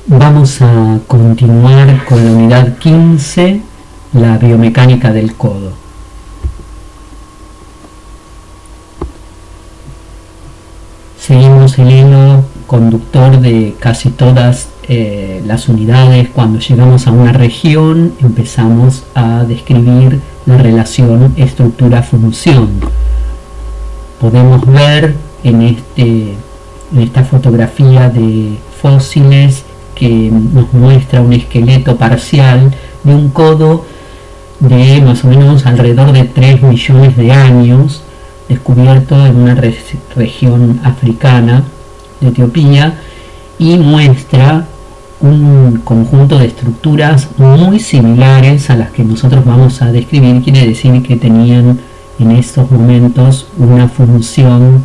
Vamos a continuar con la unidad 15, la biomecánica del codo. Seguimos el hilo conductor de casi todas las unidades. Cuando llegamos a una región empezamos a describir la relación estructura-función. Podemos ver en esta fotografía de fósiles que nos muestra un esqueleto parcial de un codo de más o menos alrededor de 3 millones de años, descubierto en una región africana de Etiopía, y muestra un conjunto de estructuras muy similares a las que nosotros vamos a describir. Quiere decir que tenían en estos momentos una función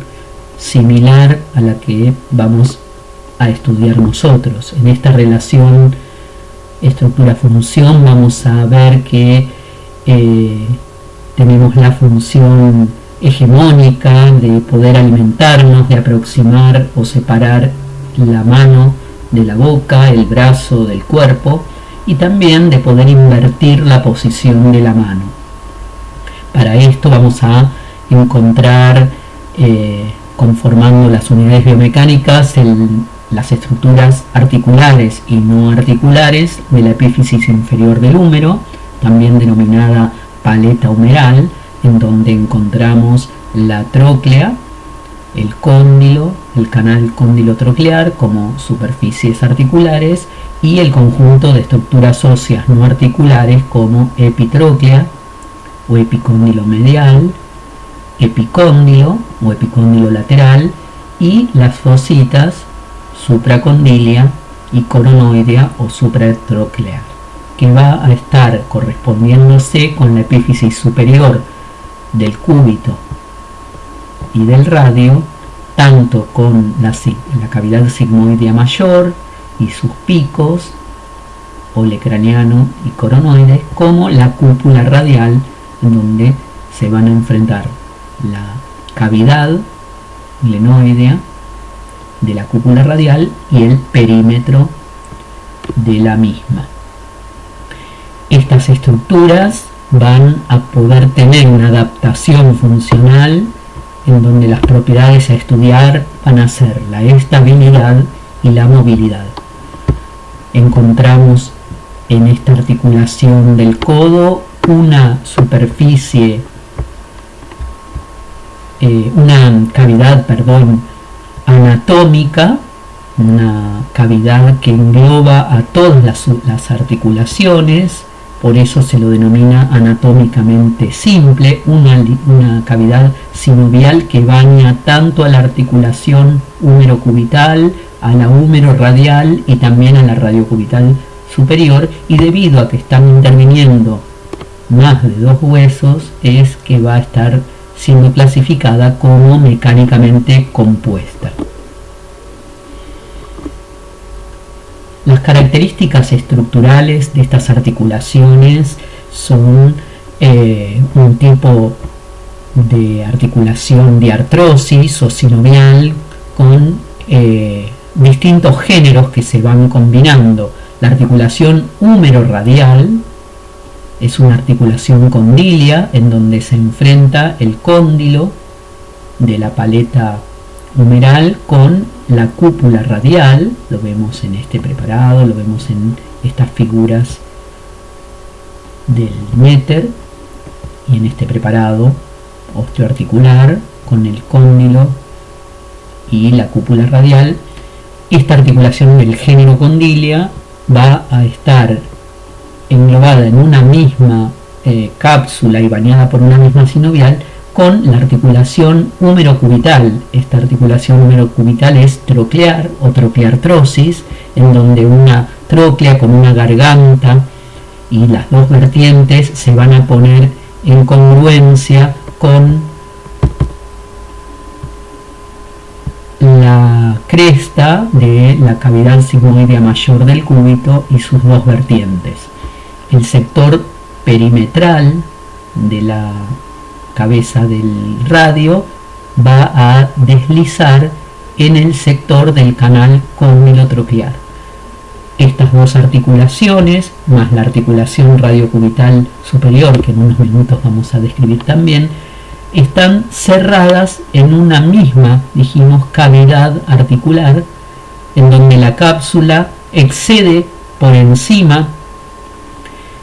similar a la que vamos a estudiar nosotros. En esta relación estructura-función vamos a ver que tenemos la función hegemónica de poder alimentarnos, de aproximar o separar la mano de la boca, el brazo del cuerpo, y también de poder invertir la posición de la mano. Para esto vamos a encontrar, conformando las unidades biomecánicas, las estructuras articulares y no articulares de la epífisis inferior del húmero, también denominada paleta humeral, en donde encontramos la tróclea, el cóndilo, el canal cóndilo-troclear como superficies articulares, y el conjunto de estructuras óseas no articulares como epitróclea o epicóndilo medial, epicóndilo o epicóndilo lateral, y las fositas supracondilia y coronoidea o supratroclear, que va a estar correspondiéndose con la epífisis superior del cúbito y del radio, tanto con la cavidad sigmoidea mayor y sus picos, olecraniano y coronoide, como la cúpula radial, en donde se van a enfrentar la cavidad glenoidea de la cúpula radial y el perímetro de la misma. Estas estructuras van a poder tener una adaptación funcional en donde las propiedades a estudiar van a ser la estabilidad y la movilidad. Encontramos en esta articulación del codo una superficie, una cavidad, anatómica, una cavidad que engloba a todas las articulaciones. Por eso se lo denomina anatómicamente simple, una cavidad sinovial que baña tanto a la articulación húmero-cubital, a la húmero-radial y también a la radiocubital superior, y debido a que están interviniendo más de 2 huesos, es que va a estar siendo clasificada como mecánicamente compuesta. Las características estructurales de estas articulaciones son un tipo de articulación de artrosis o sinovial con distintos géneros que se van combinando. La articulación húmero-radial es una articulación condilia en donde se enfrenta el cóndilo de la paleta humeral con la cúpula radial. Lo vemos en este preparado, lo vemos en estas figuras del Meter y en este preparado osteoarticular con el cóndilo y la cúpula radial. Esta articulación del género condilia va a estar englobada en una misma cápsula y bañada por una misma sinovial con la articulación húmero-cubital. Esta articulación húmero-cubital es troclear o trocleartrosis, en donde una tróclea con una garganta y las 2 vertientes se van a poner en congruencia con la cresta de la cavidad sigmoidea mayor del cúbito y sus 2 vertientes. El sector perimetral de la cabeza del radio va a deslizar en el sector del canal cóndilo-troclear. Estas dos articulaciones, más la articulación radiocubital superior, que en unos minutos vamos a describir también, están cerradas en una misma, dijimos, cavidad articular, en donde la cápsula excede por encima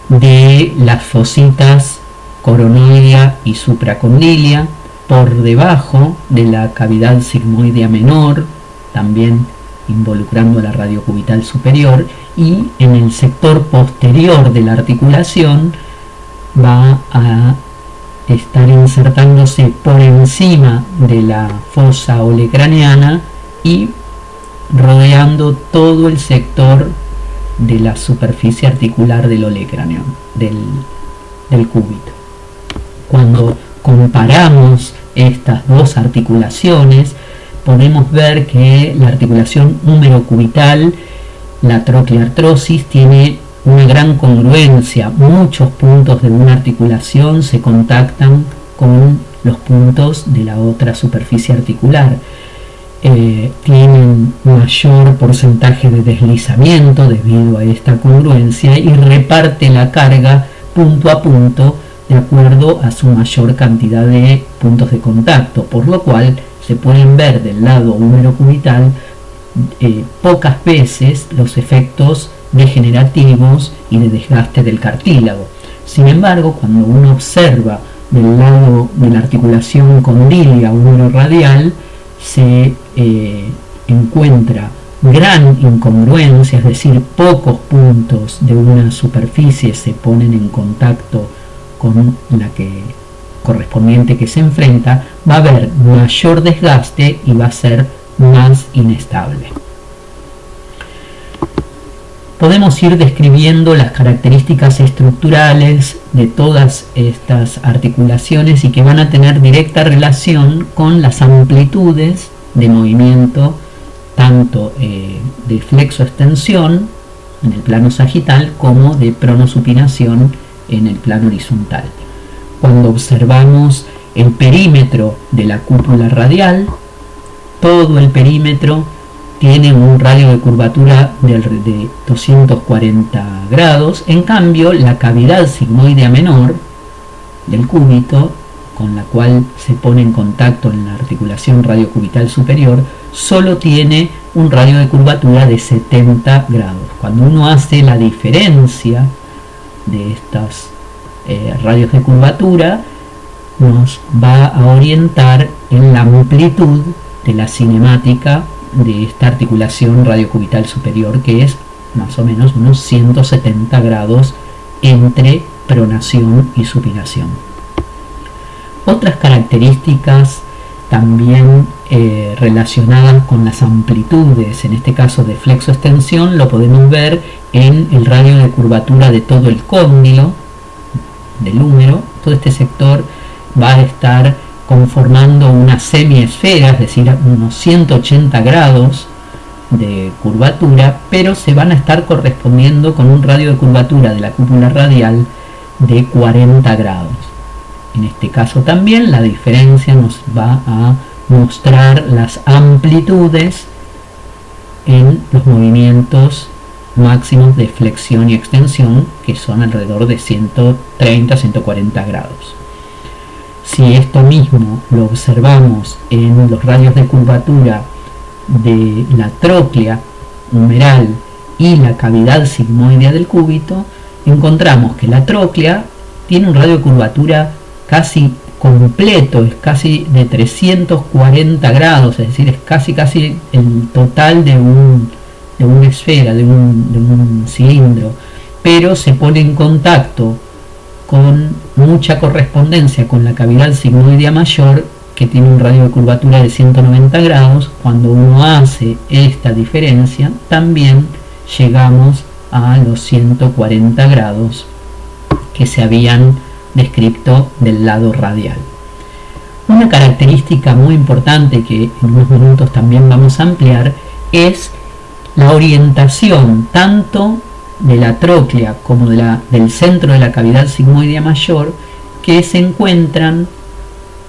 de las fositas coronoidea y supracondilia, por debajo de la cavidad sigmoidea menor, también involucrando la radiocubital superior, y en el sector posterior de la articulación va a estar insertándose por encima de la fosa olecraneana y rodeando todo el sector de la superficie articular del olecráneo, del cúbito. Cuando comparamos estas dos articulaciones, podemos ver que la articulación húmero-cubital, la trocleartrosis, tiene una gran congruencia. Muchos puntos de una articulación se contactan con los puntos de la otra superficie articular. Tienen mayor porcentaje de deslizamiento debido a esta congruencia y reparte la carga punto a punto de acuerdo a su mayor cantidad de puntos de contacto, por lo cual se pueden ver del lado húmero-cubital pocas veces los efectos degenerativos y de desgaste del cartílago. Sin embargo, cuando uno observa del lado de la articulación condilia húmero-radial, se encuentra gran incongruencia, es decir, pocos puntos de una superficie se ponen en contacto con la correspondiente que se enfrenta, va a haber mayor desgaste y va a ser más inestable. Podemos ir describiendo las características estructurales de todas estas articulaciones y que van a tener directa relación con las amplitudes de movimiento, tanto de flexo-extensión en el plano sagital como de pronosupinación en el plano horizontal. Cuando observamos el perímetro de la cúpula radial, todo el perímetro tiene un radio de curvatura de 240 grados. En cambio, la cavidad sigmoidea menor del cúbito, con la cual se pone en contacto en la articulación radiocubital superior, solo tiene un radio de curvatura de 70 grados. Cuando uno hace la diferencia de estos radios de curvatura, nos va a orientar en la amplitud de la cinemática de esta articulación radiocubital superior, que es más o menos unos 170 grados entre pronación y supinación. Otras características también relacionadas con las amplitudes, en este caso de flexo-extensión, lo podemos ver en el radio de curvatura de todo el cóndilo del húmero. Todo este sector va a estar conformando una semiesfera, es decir, unos 180 grados de curvatura, pero se van a estar correspondiendo con un radio de curvatura de la cúpula radial de 40 grados. En este caso también la diferencia nos va a mostrar las amplitudes en los movimientos máximos de flexión y extensión, que son alrededor de 130-140 grados. Si esto mismo lo observamos en los radios de curvatura de la tróclea humeral y la cavidad sigmoidea del cúbito, encontramos que la tróclea tiene un radio de curvatura casi completo, es casi de 340 grados, es decir, es casi el total de una esfera, de un cilindro, pero se pone en contacto con mucha correspondencia con la cavidad sigmoidea mayor, que tiene un radio de curvatura de 190 grados. Cuando uno hace esta diferencia, también llegamos a los 140 grados que se habían descrito del lado radial. Una característica muy importante que en unos minutos también vamos a ampliar es la orientación tanto de la tróclea como del centro de la cavidad sigmoidea mayor, que se encuentran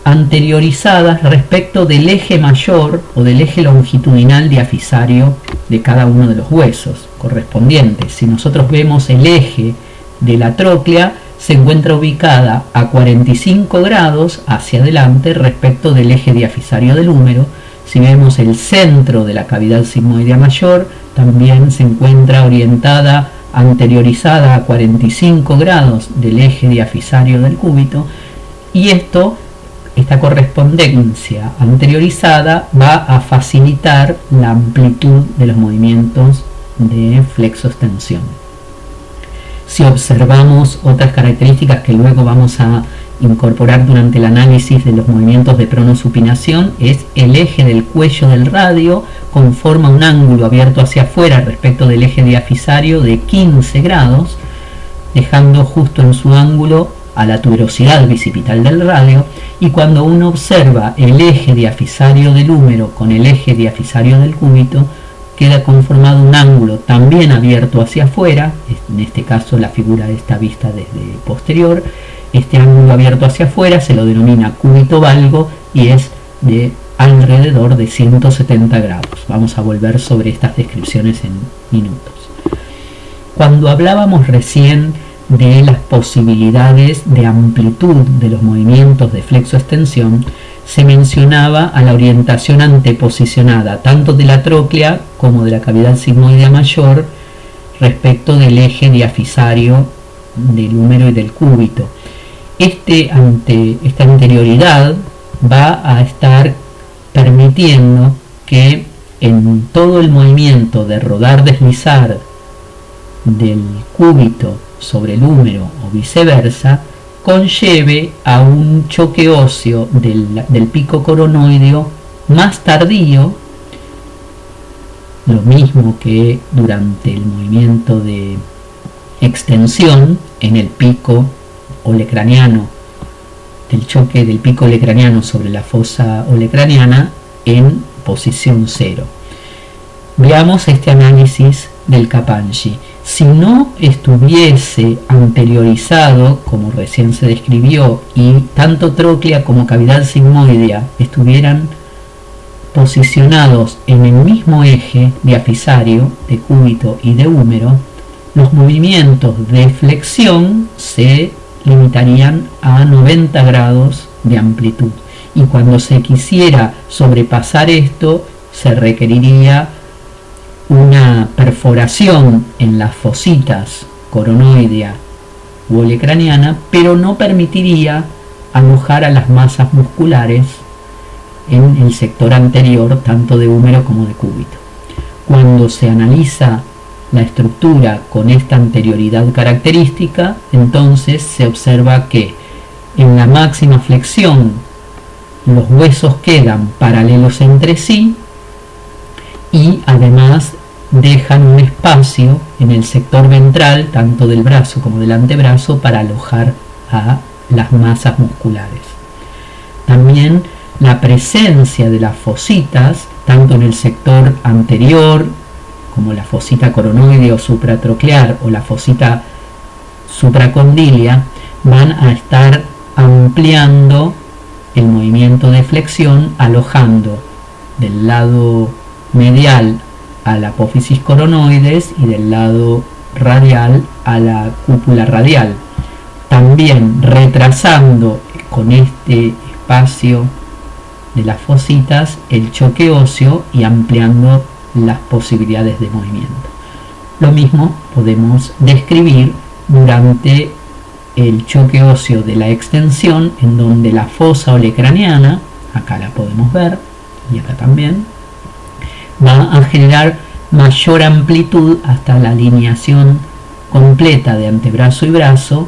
anteriorizadas respecto del eje mayor o del eje longitudinal diafisario de cada uno de los huesos correspondientes. Si nosotros vemos el eje de la tróclea, se encuentra ubicada a 45 grados hacia adelante respecto del eje diafisario del húmero. Si vemos el centro de la cavidad sigmoidea mayor, también se encuentra orientada, anteriorizada a 45 grados del eje diafisario del cúbito, y esta correspondencia anteriorizada va a facilitar la amplitud de los movimientos de flexo-extensión. Si observamos otras características que luego vamos a incorporar durante el análisis de los movimientos de pronosupinación, es el eje del cuello del radio conforma un ángulo abierto hacia afuera respecto del eje diafisario de 15 grados, dejando justo en su ángulo a la tuberosidad bicipital del radio, y cuando uno observa el eje diafisario del húmero con el eje diafisario del cúbito, queda conformado un ángulo también abierto hacia afuera. En este caso la figura está vista desde posterior. Este ángulo abierto hacia afuera se lo denomina cúbito valgo y es de alrededor de 170 grados. Vamos a volver sobre estas descripciones en minutos. Cuando hablábamos recién de las posibilidades de amplitud de los movimientos de flexo-extensión, se mencionaba a la orientación anteposicionada tanto de la tróclea como de la cavidad sigmoidea mayor respecto del eje diafisario del húmero y del cúbito. Esta anterioridad va a estar permitiendo que en todo el movimiento de rodar-deslizar del cúbito sobre el húmero o viceversa, conlleve a un choque óseo del pico coronoideo más tardío, lo mismo que durante el movimiento de extensión en el pico olecraniano, del choque del pico olecraniano sobre la fosa olecraniana en posición 0. Veamos este análisis del Kaplanji. Si no estuviese anteriorizado, como recién se describió, y tanto tróclea como cavidad sigmoidea estuvieran posicionados en el mismo eje diafisario de cúbito y de húmero, los movimientos de flexión se limitarían a 90 grados de amplitud, y cuando se quisiera sobrepasar esto se requeriría una perforación en las fositas coronoidea u olecraniana, pero no permitiría alojar a las masas musculares en el sector anterior tanto de húmero como de cúbito. Cuando se analiza la estructura con esta anterioridad característica, entonces se observa que en la máxima flexión los huesos quedan paralelos entre sí y además dejan un espacio en el sector ventral tanto del brazo como del antebrazo para alojar a las masas musculares. También la presencia de las fositas tanto en el sector anterior como la fosita coronoidea o supratroclear o la fosita supracondilia van a estar ampliando el movimiento de flexión, alojando del lado medial a la apófisis coronoides y del lado radial a la cúpula radial, también retrasando con este espacio de las fositas el choque óseo y ampliando las posibilidades de movimiento. Lo mismo podemos describir durante el choque óseo de la extensión, en donde la fosa olecraniana, acá la podemos ver y acá también, va a generar mayor amplitud hasta la alineación completa de antebrazo y brazo,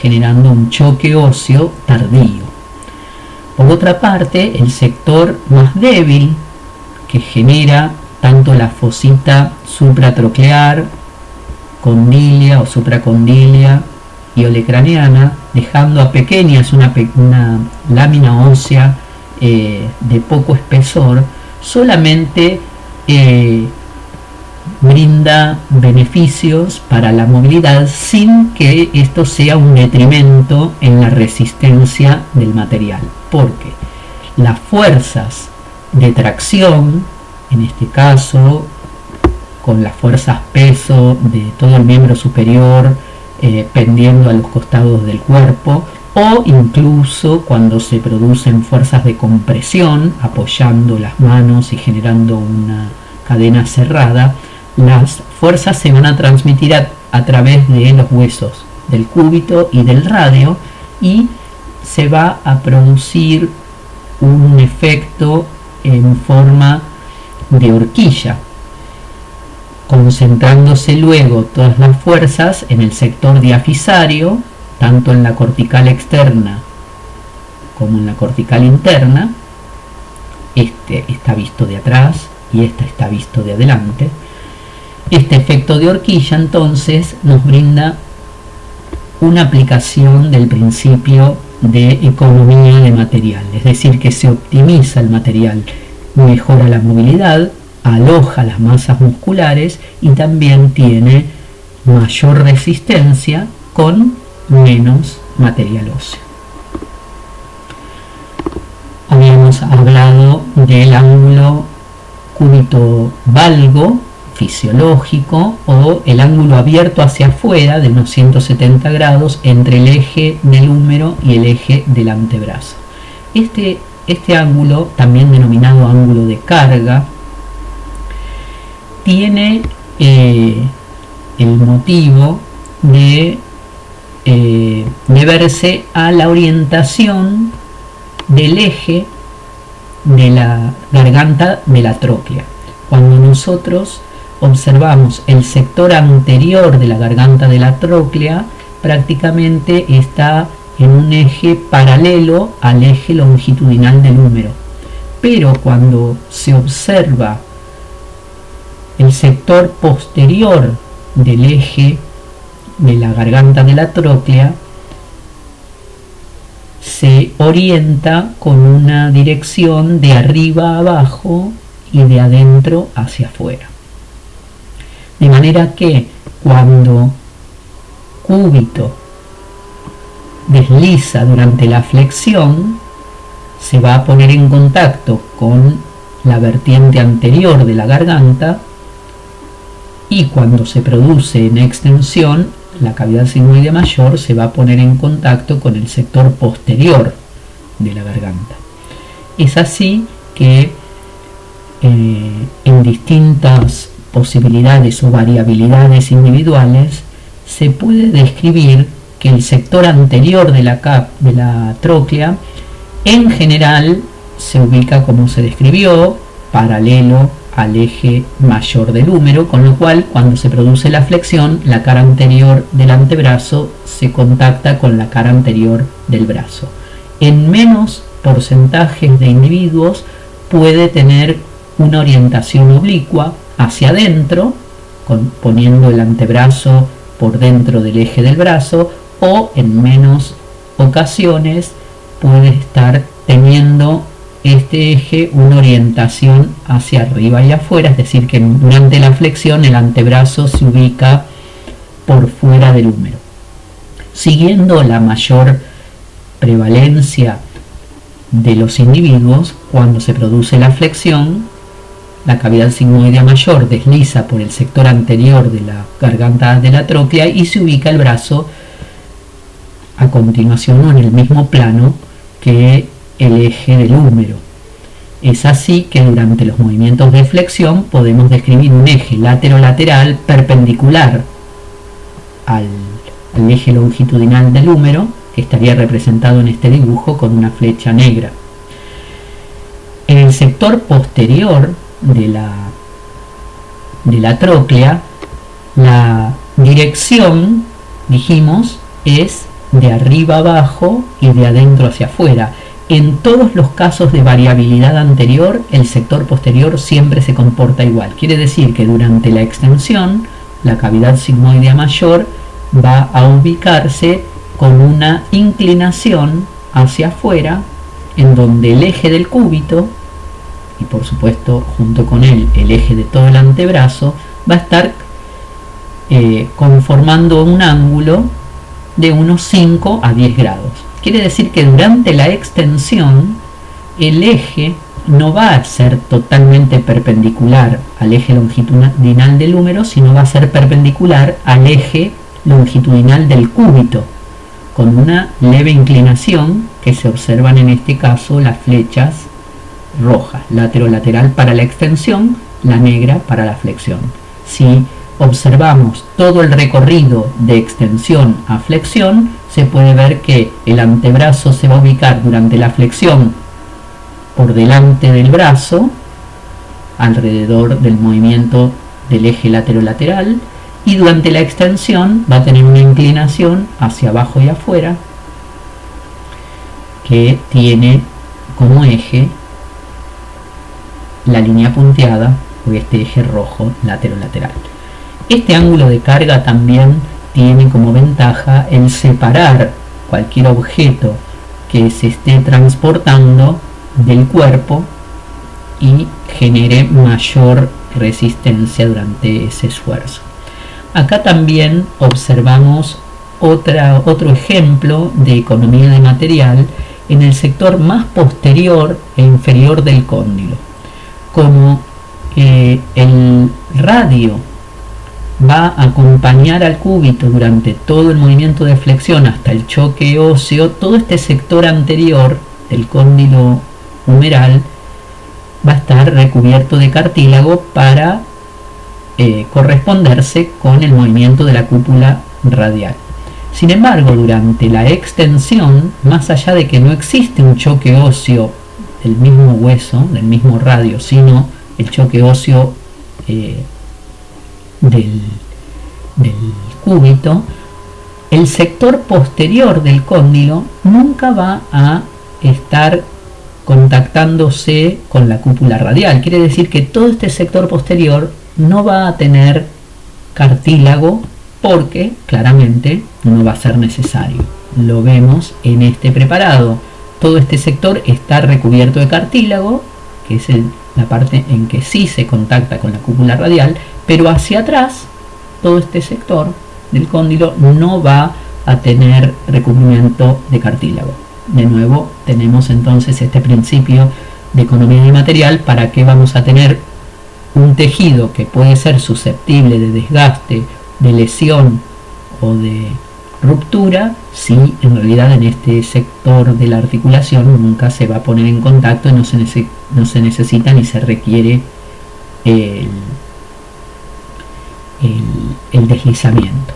generando un choque óseo tardío. Por otra parte, el sector más débil que genera tanto la fosita supratroclear, condilia o supracondilia y olecraniana, dejando a pequeñas una lámina ósea de poco espesor, solamente brinda beneficios para la movilidad sin que esto sea un detrimento en la resistencia del material, porque las fuerzas de tracción, en este caso con las fuerzas peso de todo el miembro superior pendiendo a los costados del cuerpo, o incluso cuando se producen fuerzas de compresión apoyando las manos y generando una cadena cerrada, las fuerzas se van a transmitir a través de los huesos del cúbito y del radio, y se va a producir un efecto en forma de horquilla, concentrándose luego todas las fuerzas en el sector diafisario, tanto en la cortical externa como en la cortical interna. Este está visto de atrás y este está visto de adelante. Este efecto de horquilla entonces nos brinda una aplicación del principio de economía de material, es decir, que se optimiza el material, mejora la movilidad, aloja las masas musculares y también tiene mayor resistencia con menos material óseo. Habíamos hablado del ángulo cúbito-valgo fisiológico, o el ángulo abierto hacia afuera de unos 170 grados entre el eje del húmero y el eje del antebrazo. Este ángulo, también denominado ángulo de carga, tiene el motivo de deberse a la orientación del eje de la garganta de la tróclea. Cuando nosotros observamos el sector anterior de la garganta de la tróclea, prácticamente está en un eje paralelo al eje longitudinal del húmero, pero cuando se observa el sector posterior del eje de la garganta de la tróclea, se orienta con una dirección de arriba a abajo y de adentro hacia afuera. De manera que cuando cúbito desliza durante la flexión, se va a poner en contacto con la vertiente anterior de la garganta, y cuando se produce en extensión, la cavidad sigmoidea mayor se va a poner en contacto con el sector posterior de la garganta. Es así que en distintas posibilidades o variabilidades individuales se puede describir que el sector anterior de la tróclea en general se ubica, como se describió, paralelo al eje mayor del húmero, con lo cual cuando se produce la flexión, la cara anterior del antebrazo se contacta con la cara anterior del brazo. En menos porcentajes de individuos puede tener una orientación oblicua hacia adentro, poniendo el antebrazo por dentro del eje del brazo, o en menos ocasiones puede estar teniendo este eje una orientación hacia arriba y afuera, es decir, que durante la flexión el antebrazo se ubica por fuera del húmero. Siguiendo la mayor prevalencia de los individuos, cuando se produce la flexión, la cavidad sigmoidea mayor desliza por el sector anterior de la garganta de la tróclea y se ubica el brazo a continuación o en el mismo plano que el eje del húmero. Es así que durante los movimientos de flexión podemos describir un eje lateral perpendicular al eje longitudinal del húmero, que estaría representado en este dibujo con una flecha negra. En el sector posterior de la tróclea, la dirección, dijimos, es de arriba abajo y de adentro hacia afuera. En todos los casos de variabilidad anterior, el sector posterior siempre se comporta igual. Quiere decir que durante la extensión, la cavidad sigmoidea mayor va a ubicarse con una inclinación hacia afuera, en donde el eje del cúbito, y por supuesto junto con él el eje de todo el antebrazo, va a estar conformando un ángulo de unos 5 a 10 grados. Quiere decir que durante la extensión el eje no va a ser totalmente perpendicular al eje longitudinal del húmero, sino va a ser perpendicular al eje longitudinal del cúbito, con una leve inclinación que se observan en este caso las flechas rojas, lateral para la extensión, la negra para la flexión. Si observamos todo el recorrido de extensión a flexión, se puede ver que el antebrazo se va a ubicar durante la flexión por delante del brazo, alrededor del movimiento del eje lateral, y durante la extensión va a tener una inclinación hacia abajo y afuera que tiene como eje la línea punteada o este eje rojo lateral. Este ángulo de carga también tiene como ventaja el separar cualquier objeto que se esté transportando del cuerpo y genere mayor resistencia durante ese esfuerzo. Acá también observamos otro ejemplo de economía de material en el sector más posterior e inferior del cóndilo. Como el radio va a acompañar al cúbito durante todo el movimiento de flexión hasta el choque óseo, todo este sector anterior del cóndilo humeral va a estar recubierto de cartílago para corresponderse con el movimiento de la cúpula radial. Sin embargo, durante la extensión, más allá de que no existe un choque óseo del mismo hueso, del mismo radio, sino el choque óseo del cúbito, el sector posterior del cóndilo nunca va a estar contactándose con la cúpula radial. Quiere decir que todo este sector posterior no va a tener cartílago porque claramente no va a ser necesario. Lo vemos en este preparado. Todo este sector está recubierto de cartílago, que es la parte en que sí se contacta con la cúpula radial, pero hacia atrás todo este sector del cóndilo no va a tener recubrimiento de cartílago. De nuevo tenemos entonces este principio de economía de material. ¿Para qué vamos a tener un tejido que puede ser susceptible de desgaste, de lesión o de ruptura, si en realidad en este sector de la articulación nunca se va a poner en contacto y no se necesita ni se requiere el deslizamiento?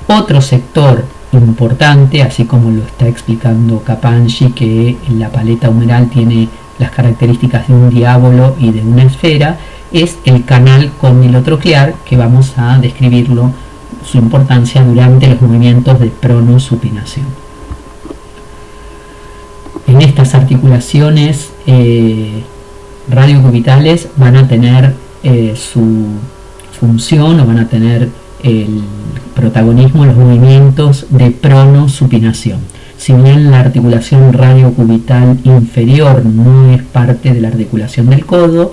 Otro sector importante, así como lo está explicando Capangi, que la paleta humeral tiene las características de un diábolo y de una esfera, es el canal cóndilo-troclear, que vamos a describirlo, su importancia durante los movimientos de pronosupinación. En estas articulaciones radiocubitales van a tener su función, o van a tener el protagonismo en los movimientos de pronosupinación. Si bien la articulación radiocubital inferior no es parte de la articulación del codo,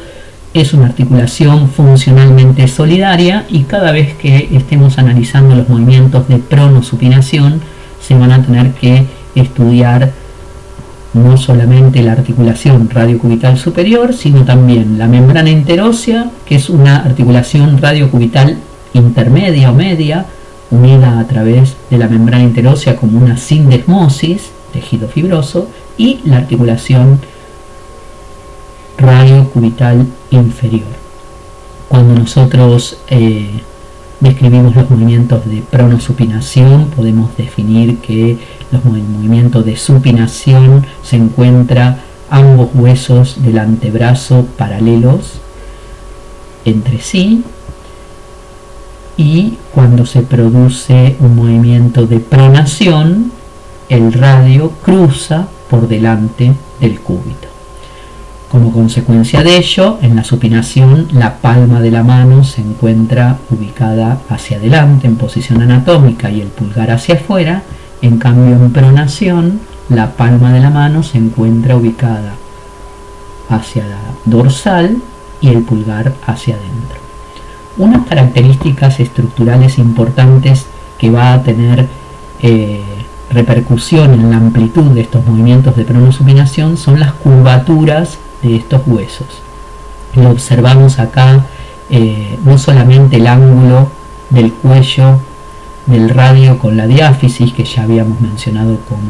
es una articulación funcionalmente solidaria, y cada vez que estemos analizando los movimientos de pronosupinación se van a tener que estudiar no solamente la articulación radiocubital superior, sino también la membrana interósea, que es una articulación radiocubital intermedia o media, unida a través de la membrana interósea como una sindesmosis, tejido fibroso, y la articulación radiocubital inferior. Cuando nosotros describimos los movimientos de pronosupinación, podemos definir que los movimientos de supinación se encuentran ambos huesos del antebrazo paralelos entre sí, y cuando se produce un movimiento de pronación, el radio cruza por delante del cúbito. Como consecuencia de ello, en la supinación, la palma de la mano se encuentra ubicada hacia adelante en posición anatómica y el pulgar hacia afuera. En cambio, en pronación, la palma de la mano se encuentra ubicada hacia la dorsal y el pulgar hacia adentro. Unas características estructurales importantes que va a tener repercusión en la amplitud de estos movimientos de pronosupinación son las curvaturas de estos huesos. Lo observamos acá, no solamente el ángulo del cuello del radio con la diáfisis, que ya habíamos mencionado como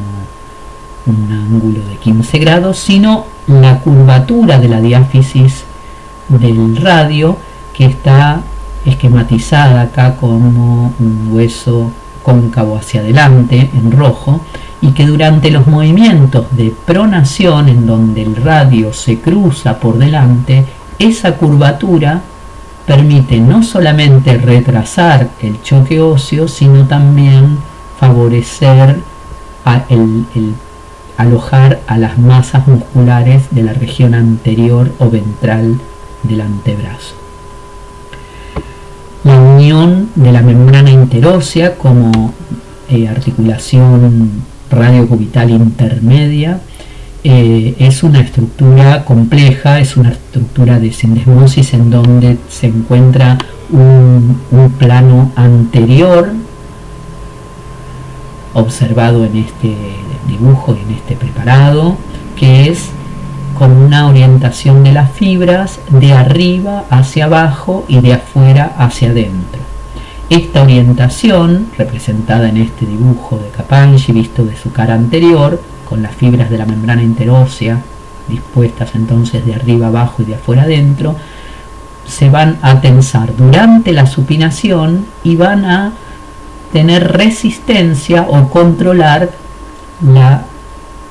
un ángulo de 15 grados, sino la curvatura de la diáfisis del radio, que está esquematizada acá como un hueso cóncavo hacia adelante en rojo, y que durante los movimientos de pronación, en donde el radio se cruza por delante, esa curvatura permite no solamente retrasar el choque óseo, sino también favorecer el alojar a las masas musculares de la región anterior o ventral del antebrazo. La unión de la membrana interósea como articulación radiocubital intermedia es una estructura compleja, es una estructura de sindesmosis en donde se encuentra un plano anterior observado en este dibujo y en este preparado, que es con una orientación de las fibras de arriba hacia abajo y de afuera hacia adentro. Esta orientación, representada en este dibujo de Capanghi visto de su cara anterior, con las fibras de la membrana interósea dispuestas entonces de arriba abajo y de afuera adentro, se van a tensar durante la supinación y van a tener resistencia o controlar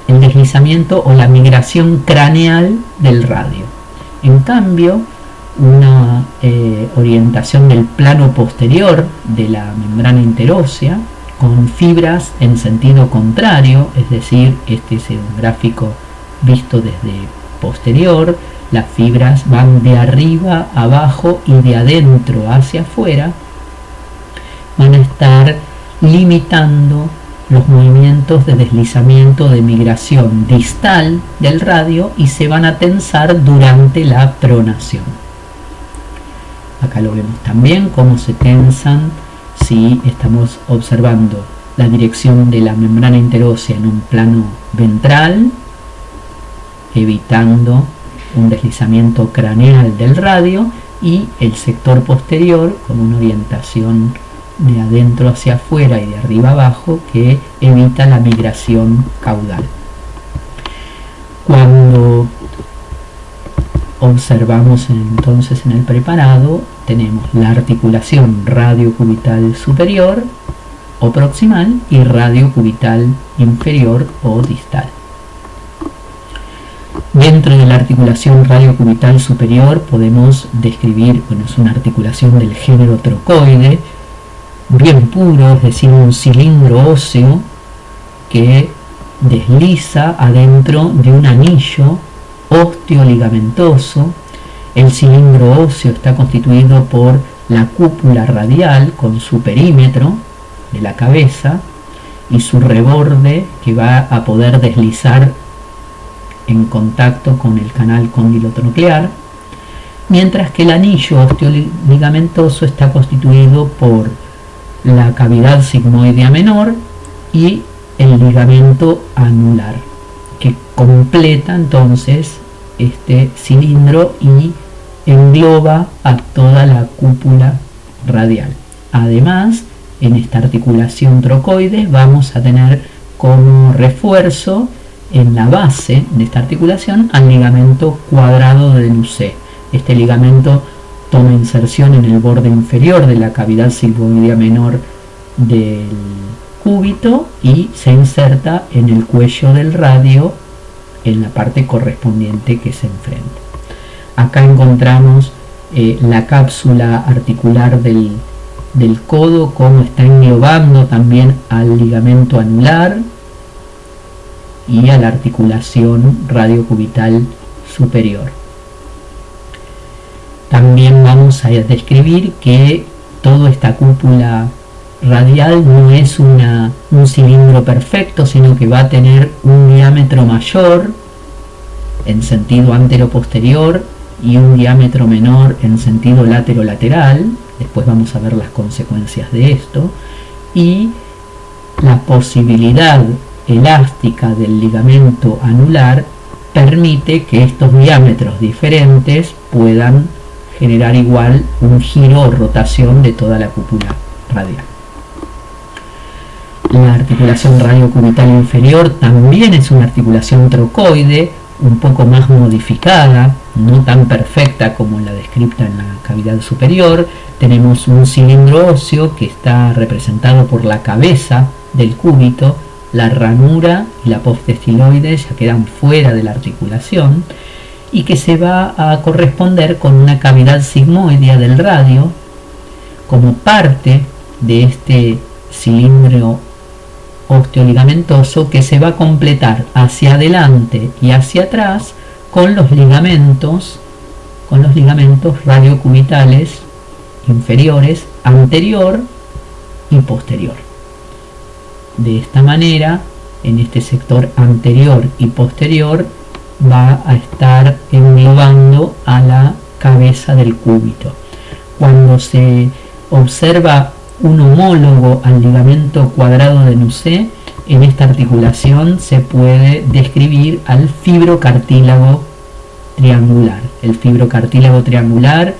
el deslizamiento o la migración craneal del radio. En cambio, una orientación del plano posterior de la membrana interósea con fibras en sentido contrario, es decir, este es un gráfico visto desde posterior, las fibras van de arriba a abajo y de adentro hacia afuera, van a estar limitando los movimientos de deslizamiento de migración distal del radio y se van a tensar durante la pronación. Acá lo vemos también cómo se tensan si estamos observando la dirección de la membrana interósea en un plano ventral, evitando un deslizamiento craneal del radio, y el sector posterior con una orientación de adentro hacia afuera y de arriba abajo que evita la migración caudal. Cuando observamos entonces en el preparado, tenemos la articulación radiocubital superior o proximal y radiocubital inferior o distal. Dentro de la articulación radiocubital superior podemos describir, es una articulación del género trocoide, bien puro, es decir, un cilindro óseo que desliza adentro de un anillo osteoligamentoso. El cilindro óseo está constituido por la cúpula radial con su perímetro de la cabeza y su reborde que va a poder deslizar en contacto con el canal cóndilo-troclear, mientras que el anillo osteoligamentoso está constituido por la cavidad sigmoidea menor y el ligamento anular, que completa entonces este cilindro y engloba a toda la cúpula radial. Además, en esta articulación trocoide vamos a tener como refuerzo en la base de esta articulación al ligamento cuadrado de Lucé. Este ligamento toma inserción en el borde inferior de la cavidad sigmoidea menor del cúbito y se inserta en el cuello del radio en la parte correspondiente que se enfrenta. Acá encontramos la cápsula articular del codo, cómo está englobando también al ligamento anular y a la articulación radiocubital superior. También vamos a describir que toda esta cúpula radial no es un cilindro perfecto, sino que va a tener un diámetro mayor en sentido antero-posterior y un diámetro menor en sentido laterolateral, después vamos a ver las consecuencias de esto, y la posibilidad elástica del ligamento anular permite que estos diámetros diferentes puedan generar igual un giro o rotación de toda la cúpula radial. La articulación radiocubital inferior también es una articulación trocoide, un poco más modificada, no tan perfecta como la descrita en la cavidad superior. Tenemos un cilindro óseo que está representado por la cabeza del cúbito, la ranura y la apófisis estiloide ya quedan fuera de la articulación, y que se va a corresponder con una cavidad sigmoidea del radio como parte de este cilindro osteoligamentoso, que se va a completar hacia adelante y hacia atrás con los ligamentos radiocubitales inferiores, anterior y posterior. De esta manera, en este sector anterior y posterior va a estar englobando a la cabeza del cúbito. Cuando se observa un homólogo al ligamento cuadrado de Nucet, en esta articulación se puede describir al fibrocartílago triangular. El fibrocartílago triangular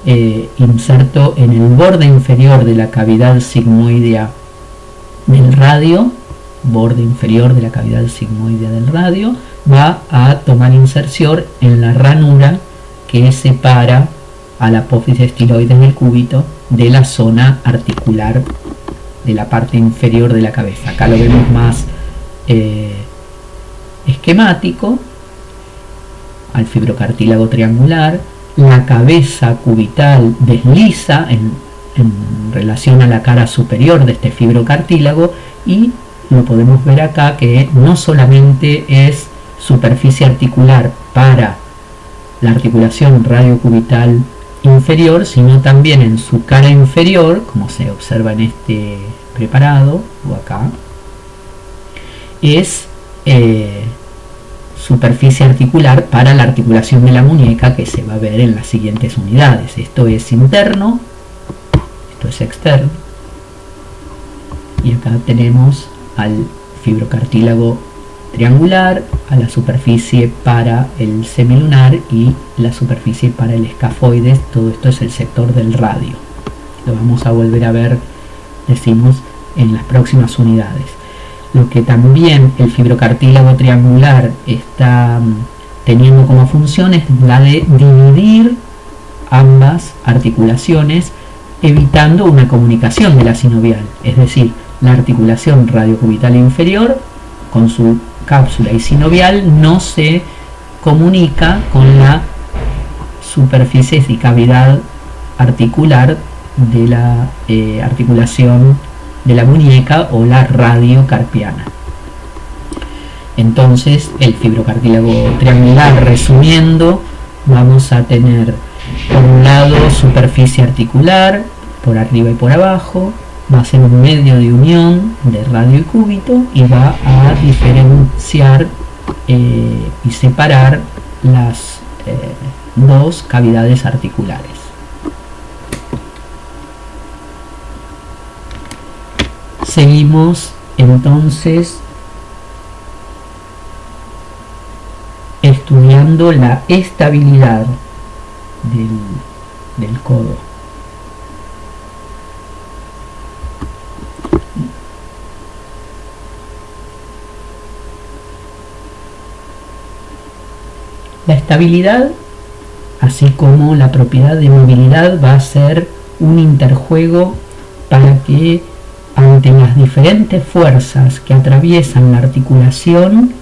inserto en el borde inferior de la cavidad sigmoidea del radio, va a tomar inserción en la ranura que separa a la apófisis estiloides del cúbito de la zona articular de la parte inferior de la cabeza. Acá lo vemos más esquemático, al fibrocartílago triangular. La cabeza cubital desliza en relación a la cara superior de este fibrocartílago, y lo podemos ver acá que no solamente es superficie articular para la articulación radiocubital inferior, sino también en su cara inferior, como se observa en este preparado o acá, es superficie articular para la articulación de la muñeca, que se va a ver en las siguientes unidades. Esto es interno, esto es externo, y acá tenemos al fibrocartílago triangular, a la superficie para el semilunar y la superficie para el escafoides. Todo esto es el sector del radio. Lo vamos a volver a ver, decimos, en las próximas unidades. Lo que también el fibrocartílago triangular está teniendo como función es la de dividir ambas articulaciones, evitando una comunicación de la sinovial, es decir, la articulación radiocubital inferior con su cápsula y sinovial no se comunica con la superficie y cavidad articular de la articulación de la muñeca o la radiocarpiana. Entonces, el fibrocartílago triangular, resumiendo, vamos a tener por un lado superficie articular por arriba y por abajo, va a ser un medio de unión de radio y cúbito, y va a diferenciar y separar las dos cavidades articulares. Seguimos entonces estudiando la estabilidad del codo. La estabilidad, así como la propiedad de movilidad, va a ser un interjuego para que, ante las diferentes fuerzas que atraviesan la articulación,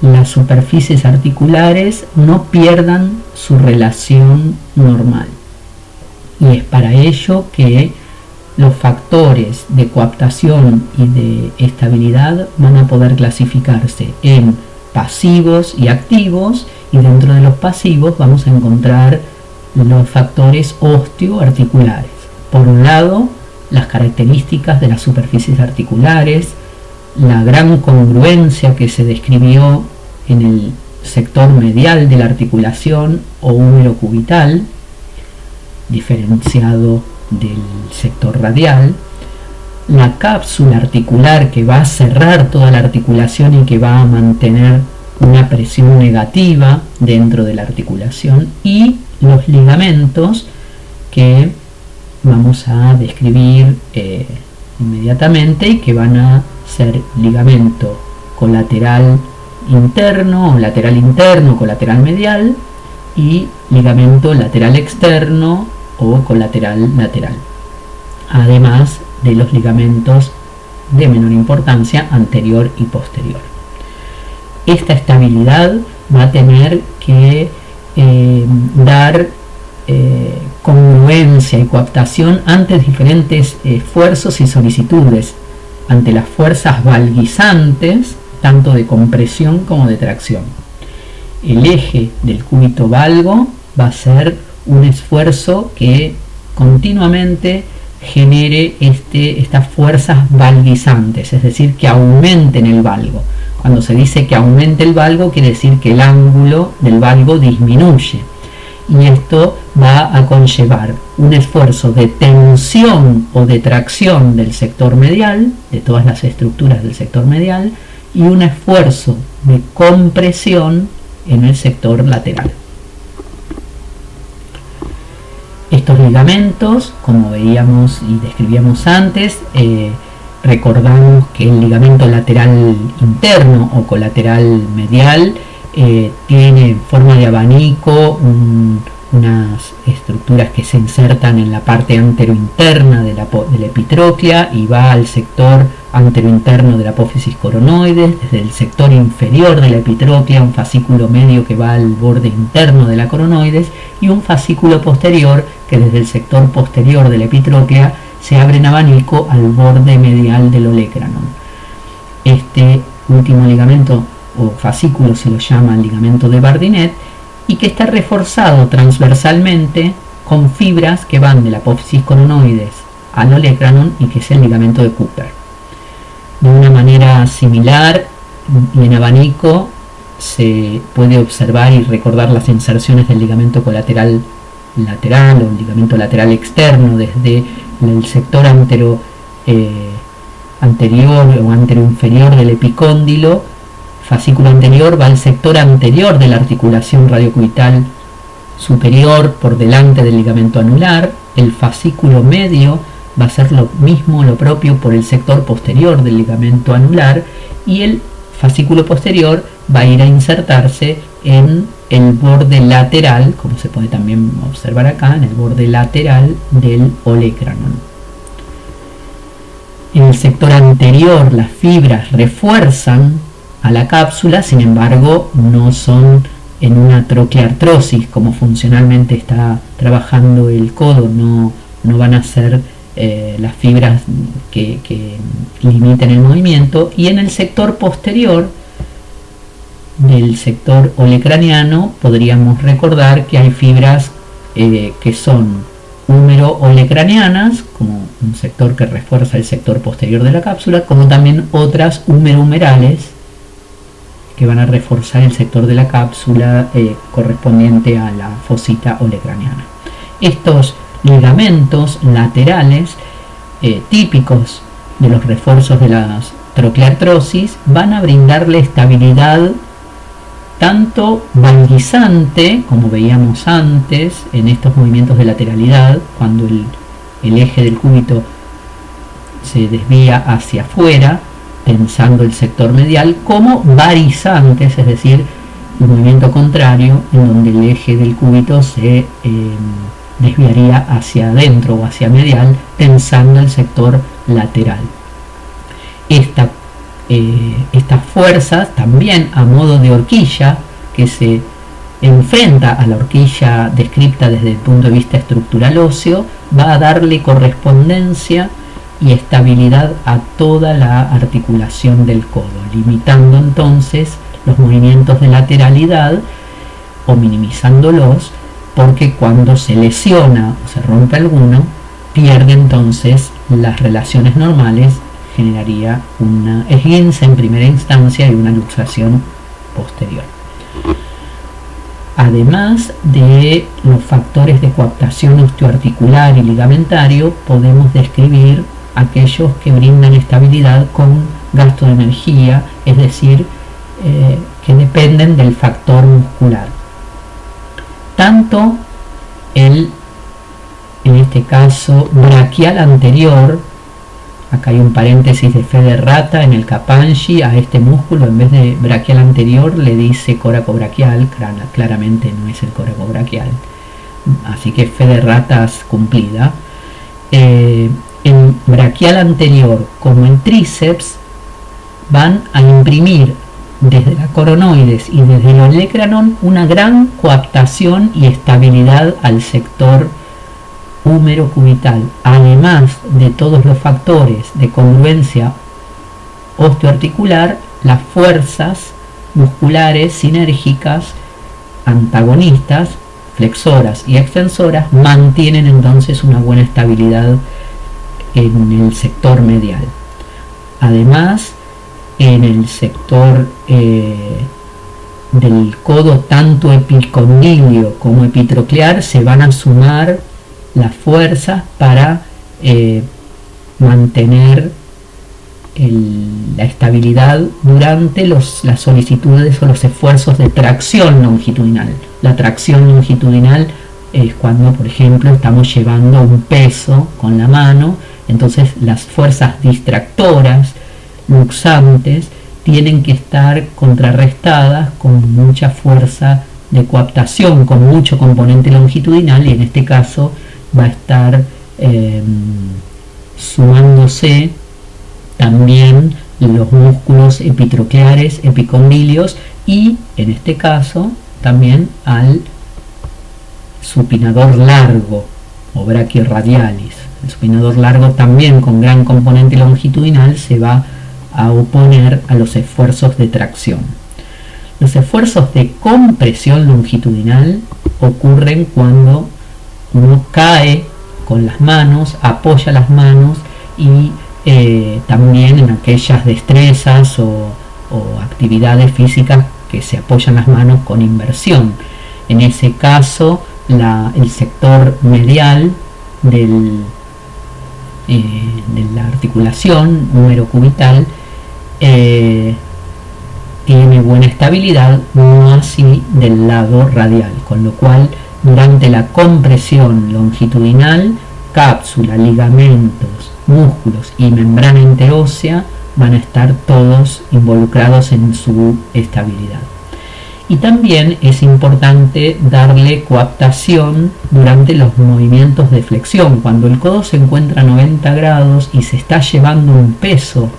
las superficies articulares no pierdan su relación normal. Y es para ello que los factores de coaptación y de estabilidad van a poder clasificarse en pasivos y activos, y dentro de los pasivos vamos a encontrar los factores osteoarticulares. Por un lado, las características de las superficies articulares, la gran congruencia que se describió en el sector medial de la articulación o húmero cubital, diferenciado del sector radial, la cápsula articular que va a cerrar toda la articulación y que va a mantener una presión negativa dentro de la articulación, y los ligamentos que vamos a describir inmediatamente y que van a ser ligamento colateral interno o lateral interno, colateral medial, y ligamento lateral externo o colateral lateral, además de los ligamentos de menor importancia anterior y posterior. Esta estabilidad va a tener que dar congruencia y coaptación ante diferentes esfuerzos y solicitudes, ante las fuerzas valguizantes, tanto de compresión como de tracción. El eje del cúbito valgo va a ser un esfuerzo que continuamente genere estas fuerzas valguizantes, es decir, que aumenten el valgo. Cuando se dice que aumente el valgo, quiere decir que el ángulo del valgo disminuye, y esto va a conllevar un esfuerzo de tensión o de tracción del sector medial, de todas las estructuras del sector medial, y un esfuerzo de compresión en el sector lateral. Estos ligamentos, como veíamos y describíamos antes, recordamos que el ligamento lateral interno o colateral medial tiene forma de abanico, unas estructuras que se insertan en la parte anterointerna de la epitróclea y va al sector anterointerno de la apófisis coronoides. Desde el sector inferior de la epitróclea, un fascículo medio que va al borde interno de la coronoides, y un fascículo posterior que desde el sector posterior de la epitróclea se abre en abanico al borde medial del olecranon. Este último ligamento o fascículo se lo llama ligamento de Bardinet, y que está reforzado transversalmente con fibras que van de la apófisis coronoides al olecranon, y que es el ligamento de Cooper. De una manera similar y en abanico se puede observar y recordar las inserciones del ligamento colateral lateral o el ligamento lateral externo desde el sector anterior o anteroinferior del epicóndilo. Fascículo anterior va al sector anterior de la articulación radiocubital superior por delante del ligamento anular. El fascículo medio va a ser lo propio por el sector posterior del ligamento anular, y el fascículo posterior va a ir a insertarse en el borde lateral, como se puede también observar acá, en el borde lateral del olecranon. En el sector anterior las fibras refuerzan a la cápsula, sin embargo no son en una troqueartrosis como funcionalmente está trabajando el codo, no van a ser las fibras que limiten el movimiento. Y en el sector posterior del sector olecraniano podríamos recordar que hay fibras que son húmero-olecranianas, como un sector que refuerza el sector posterior de la cápsula, como también otras húmero-humerales que van a reforzar el sector de la cápsula correspondiente a la fosita olecraniana. Estos ligamentos laterales típicos de los refuerzos de las troqueartrosis van a brindarle estabilidad tanto valguizante, como veíamos antes en estos movimientos de lateralidad, cuando el eje del cúbito se desvía hacia afuera tensando el sector medial, como varizantes, es decir, el movimiento contrario, en donde el eje del cúbito se desviaría hacia adentro o hacia medial, tensando el sector lateral. Estas fuerzas, también a modo de horquilla, que se enfrenta a la horquilla descrita desde el punto de vista estructural óseo, va a darle correspondencia y estabilidad a toda la articulación del codo, limitando entonces los movimientos de lateralidad o minimizándolos, porque cuando se lesiona o se rompe alguno, pierde entonces las relaciones normales, generaría una esguince en primera instancia y una luxación posterior. Además de los factores de coaptación osteoarticular y ligamentario, podemos describir aquellos que brindan estabilidad con gasto de energía, es decir, que dependen del factor muscular. Tanto en este caso, braquial anterior, acá hay un paréntesis de fe de rata en el Kappanji, a este músculo en vez de braquial anterior le dice coracobraquial, claramente no es el coracobraquial, así que fe de ratas cumplida. En braquial anterior como en tríceps van a imprimir desde la coronoides y desde el olecranon una gran coaptación y estabilidad al sector húmero cubital, además de todos los factores de congruencia osteoarticular. Las fuerzas musculares sinérgicas antagonistas, flexoras y extensoras, mantienen entonces una buena estabilidad en el sector medial. Además, en el sector del codo, tanto epicondilio como epitroclear, se van a sumar las fuerzas para mantener la estabilidad durante las solicitudes o los esfuerzos de tracción longitudinal. La tracción longitudinal es cuando, por ejemplo, estamos llevando un peso con la mano, entonces las fuerzas distractoras, luxantes, tienen que estar contrarrestadas con mucha fuerza de coaptación, con mucho componente longitudinal, y en este caso va a estar sumándose también los músculos epitrocleares, epicondilios, y en este caso también al supinador largo o brachioradialis. El supinador largo, también con gran componente longitudinal, se va a oponer a los esfuerzos de tracción. Los esfuerzos de compresión longitudinal ocurren cuando uno cae con las manos, apoya las manos, y también en aquellas destrezas o actividades físicas que se apoyan las manos con inversión. En ese caso, el sector medial de la articulación húmero-cubital tiene buena estabilidad, no así del lado radial, con lo cual durante la compresión longitudinal, cápsula, ligamentos, músculos y membrana interósea van a estar todos involucrados en su estabilidad. Y también es importante darle coaptación durante los movimientos de flexión. Cuando el codo se encuentra a 90 grados y se está llevando un peso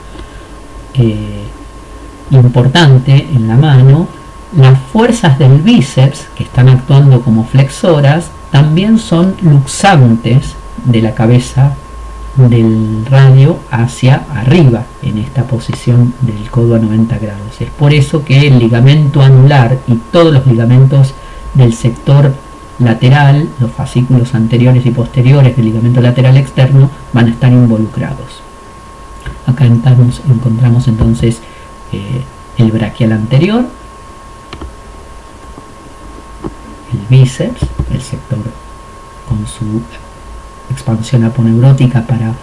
importante en la mano, las fuerzas del bíceps, que están actuando como flexoras, también son luxantes de la cabeza del radio hacia arriba, en esta posición del codo a 90 grados. Es por eso que el ligamento anular y todos los ligamentos del sector lateral, los fascículos anteriores y posteriores del ligamento lateral externo, van a estar involucrados. Acá encontramos entonces el braquial anterior, el bíceps, el sector con su expansión aponeurótica para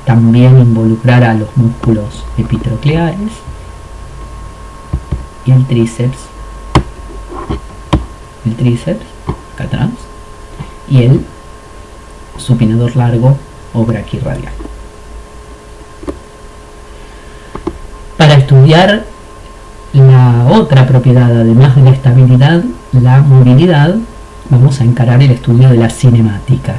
también involucrar a los músculos epitrocleares, y el tríceps acá atrás, y el supinador largo o braquirradial. Para estudiar la otra propiedad, además de la estabilidad, la movilidad, vamos a encarar el estudio de la cinemática,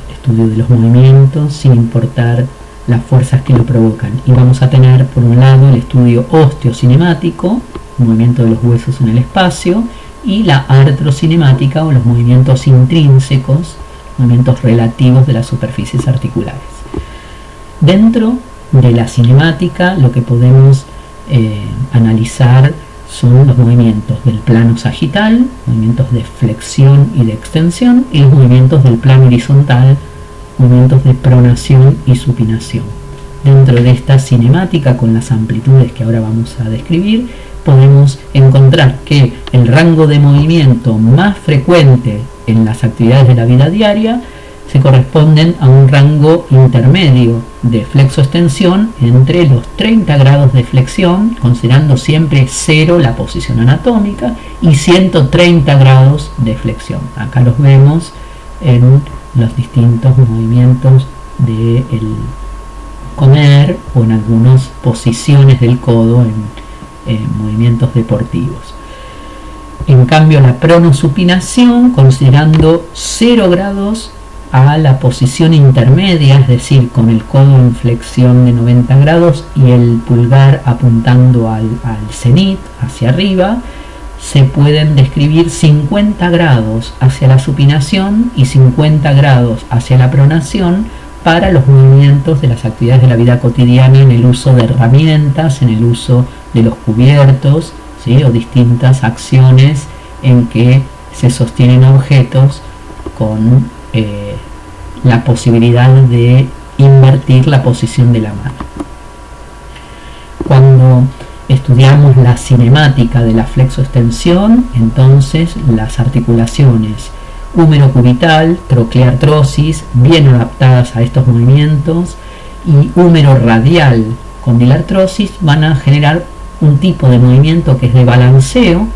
el estudio de los movimientos sin importar las fuerzas que lo provocan. Y vamos a tener por un lado el estudio osteocinemático, movimiento de los huesos en el espacio, y la artrocinemática, o los movimientos intrínsecos, movimientos relativos de las superficies articulares. Dentro de la cinemática, lo que podemos analizar son los movimientos del plano sagital, movimientos de flexión y de extensión, y los movimientos del plano horizontal, movimientos de pronación y supinación. Dentro de esta cinemática, con las amplitudes que ahora vamos a describir, podemos encontrar que el rango de movimiento más frecuente en las actividades de la vida diaria se corresponden a un rango intermedio de flexo-extensión entre los 30 grados de flexión, considerando siempre 0 la posición anatómica, y 130 grados de flexión. Acá los vemos en los distintos movimientos del comer o en algunas posiciones del codo en movimientos deportivos. En cambio, la pronosupinación, considerando 0 grados a la posición intermedia, es decir, con el codo en flexión de 90 grados y el pulgar apuntando al cenit, hacia arriba, se pueden describir 50 grados hacia la supinación y 50 grados hacia la pronación para los movimientos de las actividades de la vida cotidiana, en el uso de herramientas, en el uso de los cubiertos, ¿sí?, o distintas acciones en que se sostienen objetos con la posibilidad de invertir la posición de la mano. Cuando estudiamos la cinemática de la flexoextensión, entonces las articulaciones húmero-cubital, troqueartrosis, bien adaptadas a estos movimientos, y húmero-radial condilartrosis van a generar un tipo de movimiento que es de balanceo,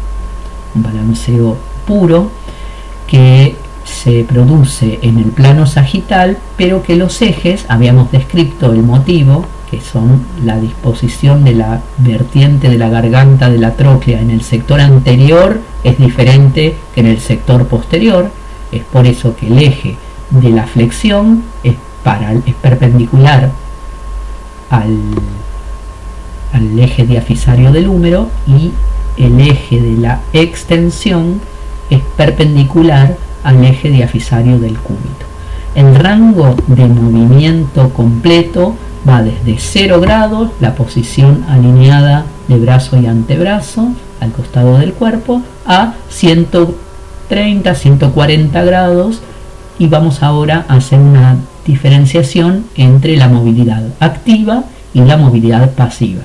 un balanceo puro, que se produce en el plano sagital, pero que los ejes, habíamos descrito el motivo, que son la disposición de la vertiente de la garganta de la tróclea en el sector anterior es diferente que en el sector posterior. Es por eso que el eje de la flexión es perpendicular al eje diafisario del húmero, y el eje de la extensión es perpendicular al eje diafisario del cúbito. El rango de movimiento completo va desde 0 grados, la posición alineada de brazo y antebrazo al costado del cuerpo, a 130, 140 grados, y vamos ahora a hacer una diferenciación entre la movilidad activa y la movilidad pasiva.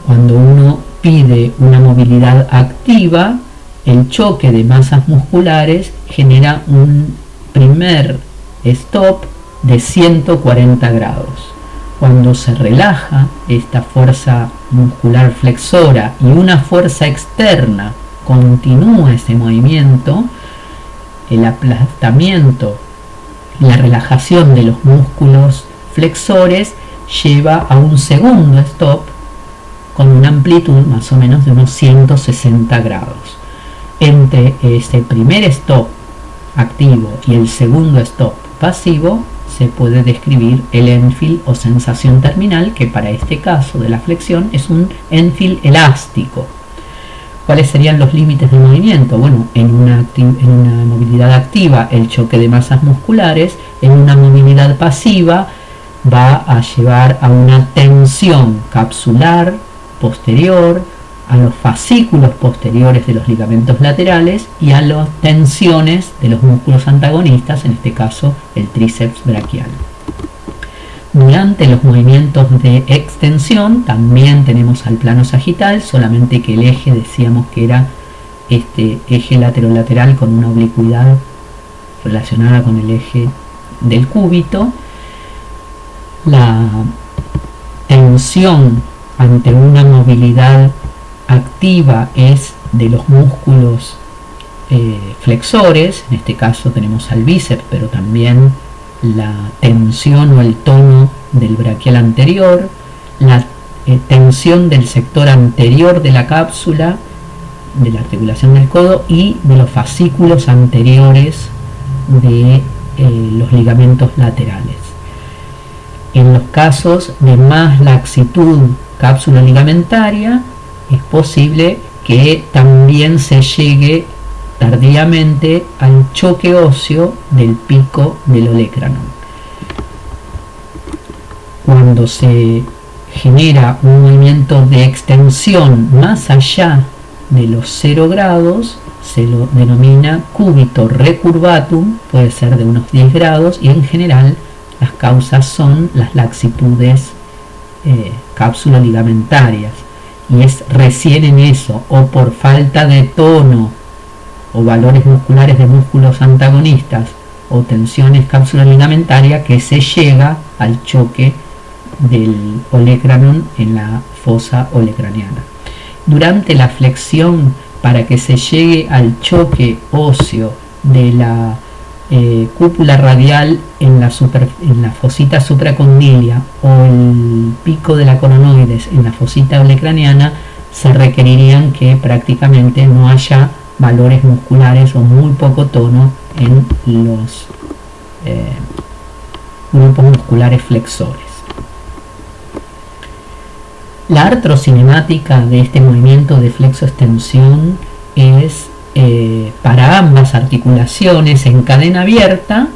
Cuando uno pide una movilidad activa, el choque de masas musculares genera un primer stop de 140 grados. Cuando se relaja esta fuerza muscular flexora y una fuerza externa continúa ese movimiento, el aplastamiento y la relajación de los músculos flexores lleva a un segundo stop con una amplitud más o menos de unos 160 grados. Entre ese primer stop activo y el segundo stop pasivo se puede describir el Enfield o sensación terminal, que para este caso de la flexión es un Enfield elástico. ¿Cuáles serían los límites del movimiento? Bueno, en una movilidad activa, el choque de masas musculares; en una movilidad pasiva va a llevar a una tensión capsular posterior, a los fascículos posteriores de los ligamentos laterales y a las tensiones de los músculos antagonistas, en este caso el tríceps braquial. Durante los movimientos de extensión también tenemos al plano sagital, solamente que el eje, decíamos que era este eje laterolateral con una oblicuidad relacionada con el eje del cúbito. La tensión ante una movilidad activa es de los músculos flexores, en este caso tenemos al bíceps, pero también la tensión o el tono del braquial anterior, la tensión del sector anterior de la cápsula, de la articulación del codo, y de los fascículos anteriores de los ligamentos laterales. En los casos de más laxitud cápsula ligamentaria, es posible que también se llegue tardíamente al choque óseo del pico del olecranon. Cuando se genera un movimiento de extensión más allá de los 0 grados, se lo denomina cúbito recurvatum, puede ser de unos 10 grados, y en general las causas son las laxitudes cápsulo-ligamentarias. y es recién en eso, o por falta de tono, o valores musculares de músculos antagonistas, o tensiones cápsula ligamentaria, que se llega al choque del olecranon en la fosa olecraniana. Durante la flexión, para que se llegue al choque óseo de la cúpula radial en la fosita supracondilia o el pico de la coronoides en la fosita olecraniana, se requerirían que prácticamente no haya valores musculares o muy poco tono en los grupos musculares flexores. La artrocinemática de este movimiento de flexo-extensión es para ambas articulaciones en cadena abierta.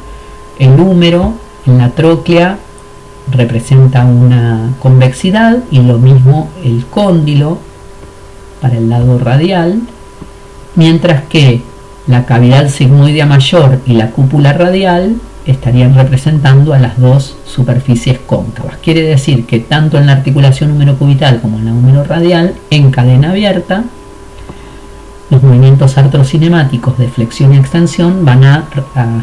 El húmero en la tróclea representa una convexidad y lo mismo el cóndilo para el lado radial, mientras que la cavidad sigmoidea mayor y la cúpula radial estarían representando a las dos superficies cóncavas. Quiere decir que tanto en la articulación húmero-cubital como en la húmero-radial, en cadena abierta, los movimientos artrocinemáticos de flexión y extensión van a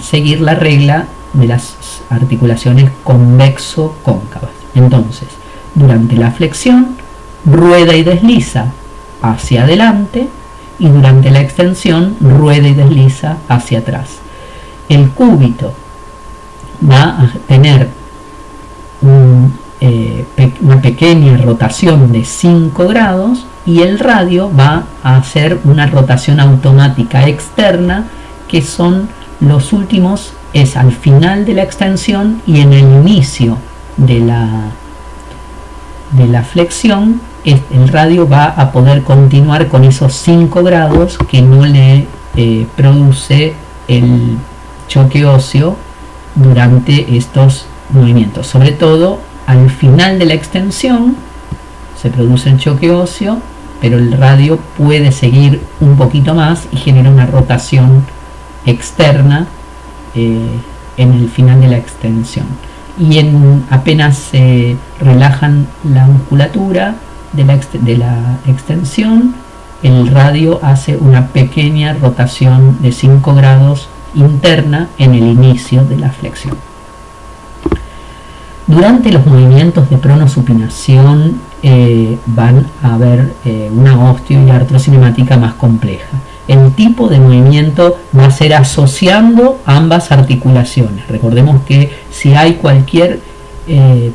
seguir la regla de las articulaciones convexo-cóncavas. Entonces, durante la flexión, rueda y desliza hacia adelante, y durante la extensión, rueda y desliza hacia atrás. El cúbito va a tener una pequeña rotación de 5 grados, y el radio va a hacer una rotación automática externa, que son los últimos, es al final de la extensión y en el inicio de la flexión. El radio va a poder continuar con esos 5 grados que no le produce el choque óseo durante estos movimientos. Sobre todo al final de la extensión se produce el choque óseo, pero el radio puede seguir un poquito más y genera una rotación externa en el final de la extensión. Y apenas se relajan la musculatura de la extensión, el radio hace una pequeña rotación de 5 grados interna en el inicio de la flexión. Durante los movimientos de pronosupinación van a haber una osteo y artrocinemática más compleja. El tipo de movimiento va a ser asociando ambas articulaciones. Recordemos que si hay cualquier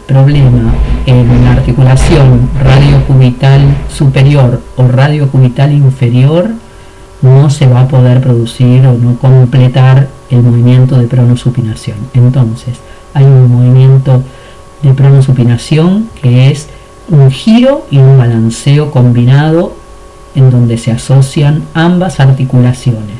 problema en la articulación radiocubital superior o radiocubital inferior, no se va a poder producir o no completar el movimiento de pronosupinación. Entonces, hay un movimiento de pronosupinación que es un giro y un balanceo combinado, en donde se asocian ambas articulaciones.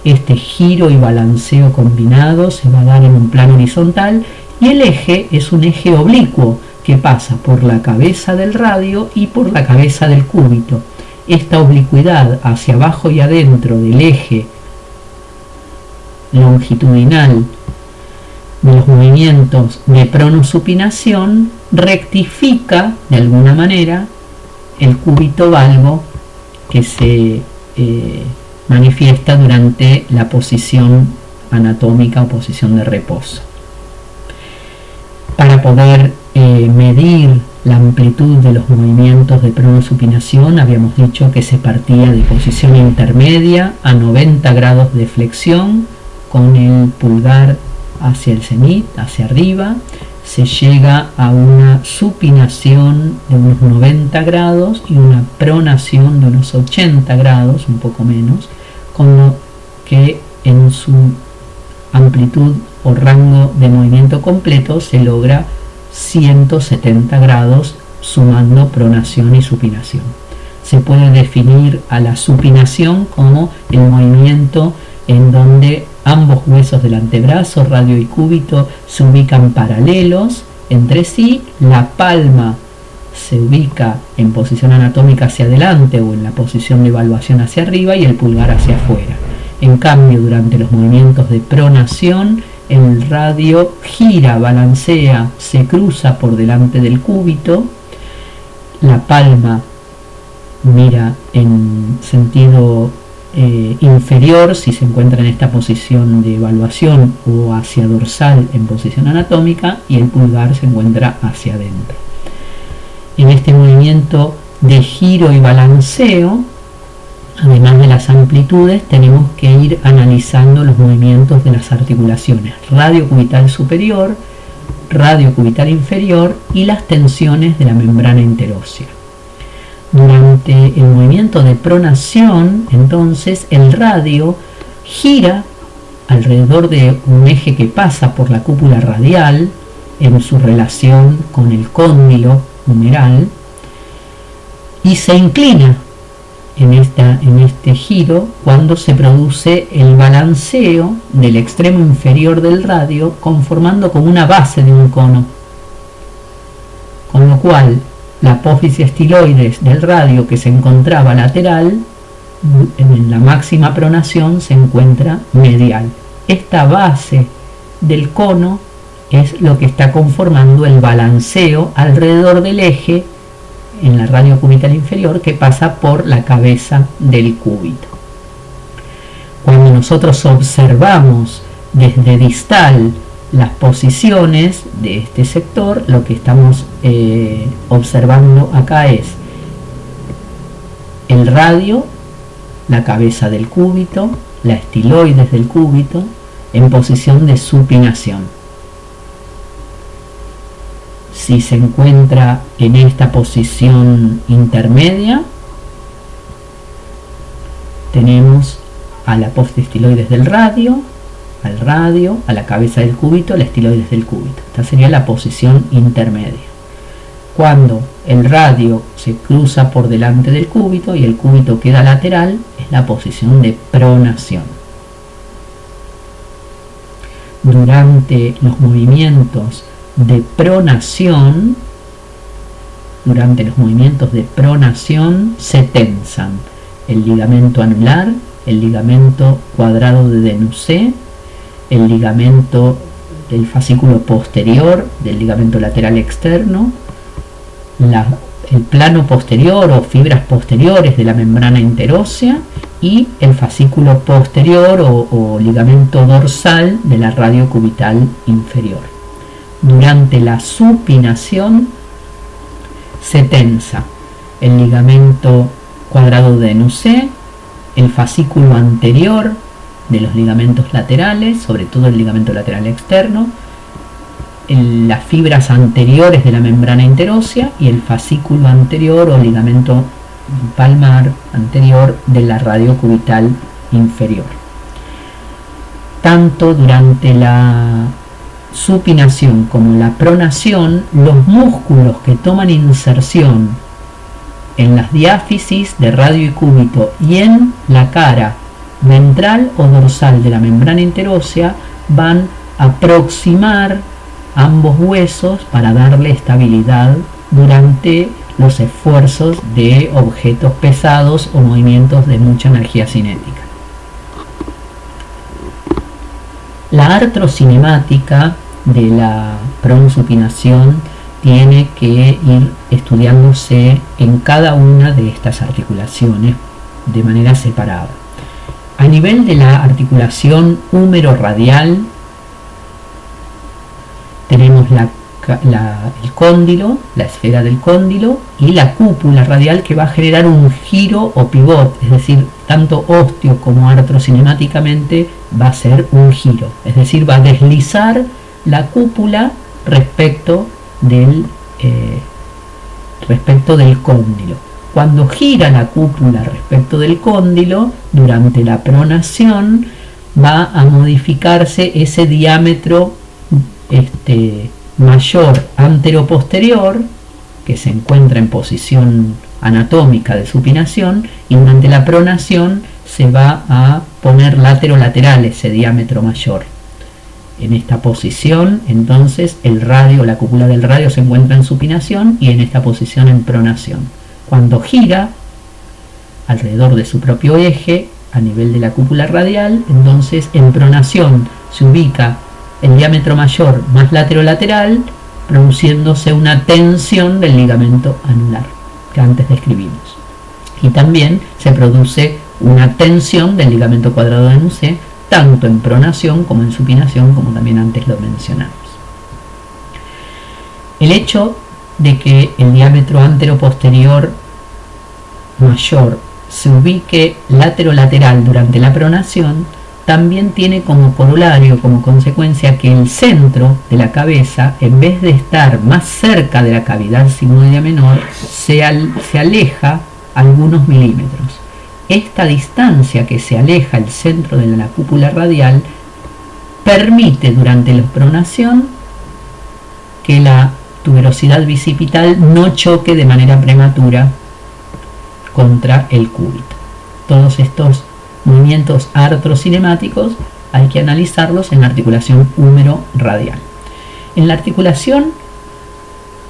Este giro y balanceo combinado se va a dar en un plano horizontal, y el eje es un eje oblicuo que pasa por la cabeza del radio y por la cabeza del cúbito. Esta oblicuidad hacia abajo y adentro del eje longitudinal de los movimientos de pronosupinación rectifica de alguna manera el cúbito valgo que se manifiesta durante la posición anatómica o posición de reposo. Para poder medir la amplitud de los movimientos de pronosupinación, habíamos dicho que se partía de posición intermedia a 90 grados de flexión, con el pulgar hacia el cenit, hacia arriba. Se llega a una supinación de unos 90 grados y una pronación de unos 80 grados, un poco menos, con lo que en su amplitud o rango de movimiento completo se logra 170 grados sumando pronación y supinación. Se puede definir a la supinación como el movimiento en donde ambos huesos del antebrazo, radio y cúbito, se ubican paralelos entre sí. La palma se ubica en posición anatómica hacia adelante o en la posición de evaluación hacia arriba, y el pulgar hacia afuera. En cambio, durante los movimientos de pronación, el radio gira, balancea, se cruza por delante del cúbito, la palma mira en sentido inferior si se encuentra en esta posición de evaluación, o hacia dorsal en posición anatómica, y el pulgar se encuentra hacia adentro. En este movimiento de giro y balanceo, además de las amplitudes, tenemos que ir analizando los movimientos de las articulaciones radiocubital superior, radiocubital inferior y las tensiones de la membrana interósea. Durante el movimiento de pronación, entonces, el radio gira alrededor de un eje que pasa por la cúpula radial en su relación con el cóndilo humeral, y se inclina en este giro cuando se produce el balanceo del extremo inferior del radio, conformando como una base de un cono, con lo cual la apófisis estiloides del radio, que se encontraba lateral, en la máxima pronación se encuentra medial. Esta base del cono es lo que está conformando el balanceo alrededor del eje en la radiocubital inferior, que pasa por la cabeza del cúbito. Cuando nosotros observamos desde distal las posiciones de este sector, lo que estamos observando acá es el radio, la cabeza del cúbito, la estiloides del cúbito en posición de supinación. Si se encuentra en esta posición intermedia, tenemos a la apófisis estiloides del radio, al radio, a la cabeza del cúbito, la estiloides del cúbito. Esta sería la posición intermedia. Cuando el radio se cruza por delante del cúbito y el cúbito queda lateral, es la posición de pronación. Durante los movimientos de pronación, se tensan el ligamento anular, el ligamento cuadrado de Denusé, el ligamento del fascículo posterior del ligamento lateral externo, el plano posterior o fibras posteriores de la membrana interósea y el fascículo posterior o ligamento dorsal de la radiocubital inferior. Durante la supinación se tensa el ligamento cuadrado de Denusé, el fascículo anterior de los ligamentos laterales, sobre todo el ligamento lateral externo, las fibras anteriores de la membrana interósea y el fascículo anterior o ligamento palmar anterior de la radiocubital inferior. Tanto durante la supinación como la pronación, los músculos que toman inserción en las diáfisis de radio y cúbito y en la cara ventral o dorsal de la membrana interósea van a aproximar ambos huesos para darle estabilidad durante los esfuerzos de objetos pesados o movimientos de mucha energía cinética. La artrocinemática de la prosupinación tiene que ir estudiándose en cada una de estas articulaciones de manera separada. A nivel de la articulación húmero-radial tenemos el cóndilo, la esfera del cóndilo y la cúpula radial, que va a generar un giro o pivot, es decir, tanto osteo como artrocinemáticamente va a ser un giro, es decir, va a deslizar la cúpula respecto del cóndilo. Cuando gira la cúpula respecto del cóndilo, durante la pronación va a modificarse ese diámetro mayor anteroposterior, que se encuentra en posición anatómica de supinación, y durante la pronación se va a poner lateral ese diámetro mayor. En esta posición, entonces, el radio, la cúpula del radio se encuentra en supinación y en esta posición en pronación. Cuando gira alrededor de su propio eje a nivel de la cúpula radial, entonces en pronación se ubica el diámetro mayor más lateral, produciéndose una tensión del ligamento anular que antes describimos. y también se produce una tensión del ligamento cuadrado de Nussé, tanto en pronación como en supinación, como también antes lo mencionamos. El hecho de que el diámetro antero-posterior mayor se ubique laterolateral durante la pronación también tiene como corolario, como consecuencia, que el centro de la cabeza, en vez de estar más cerca de la cavidad sigmoidea menor, se aleja algunos milímetros. Esta distancia que se aleja el centro de la cúpula radial permite durante la pronación que la tuberosidad bicipital no choque de manera prematura contra el cúbito. Todos estos movimientos artrocinemáticos hay que analizarlos en la articulación húmero-radial. En la articulación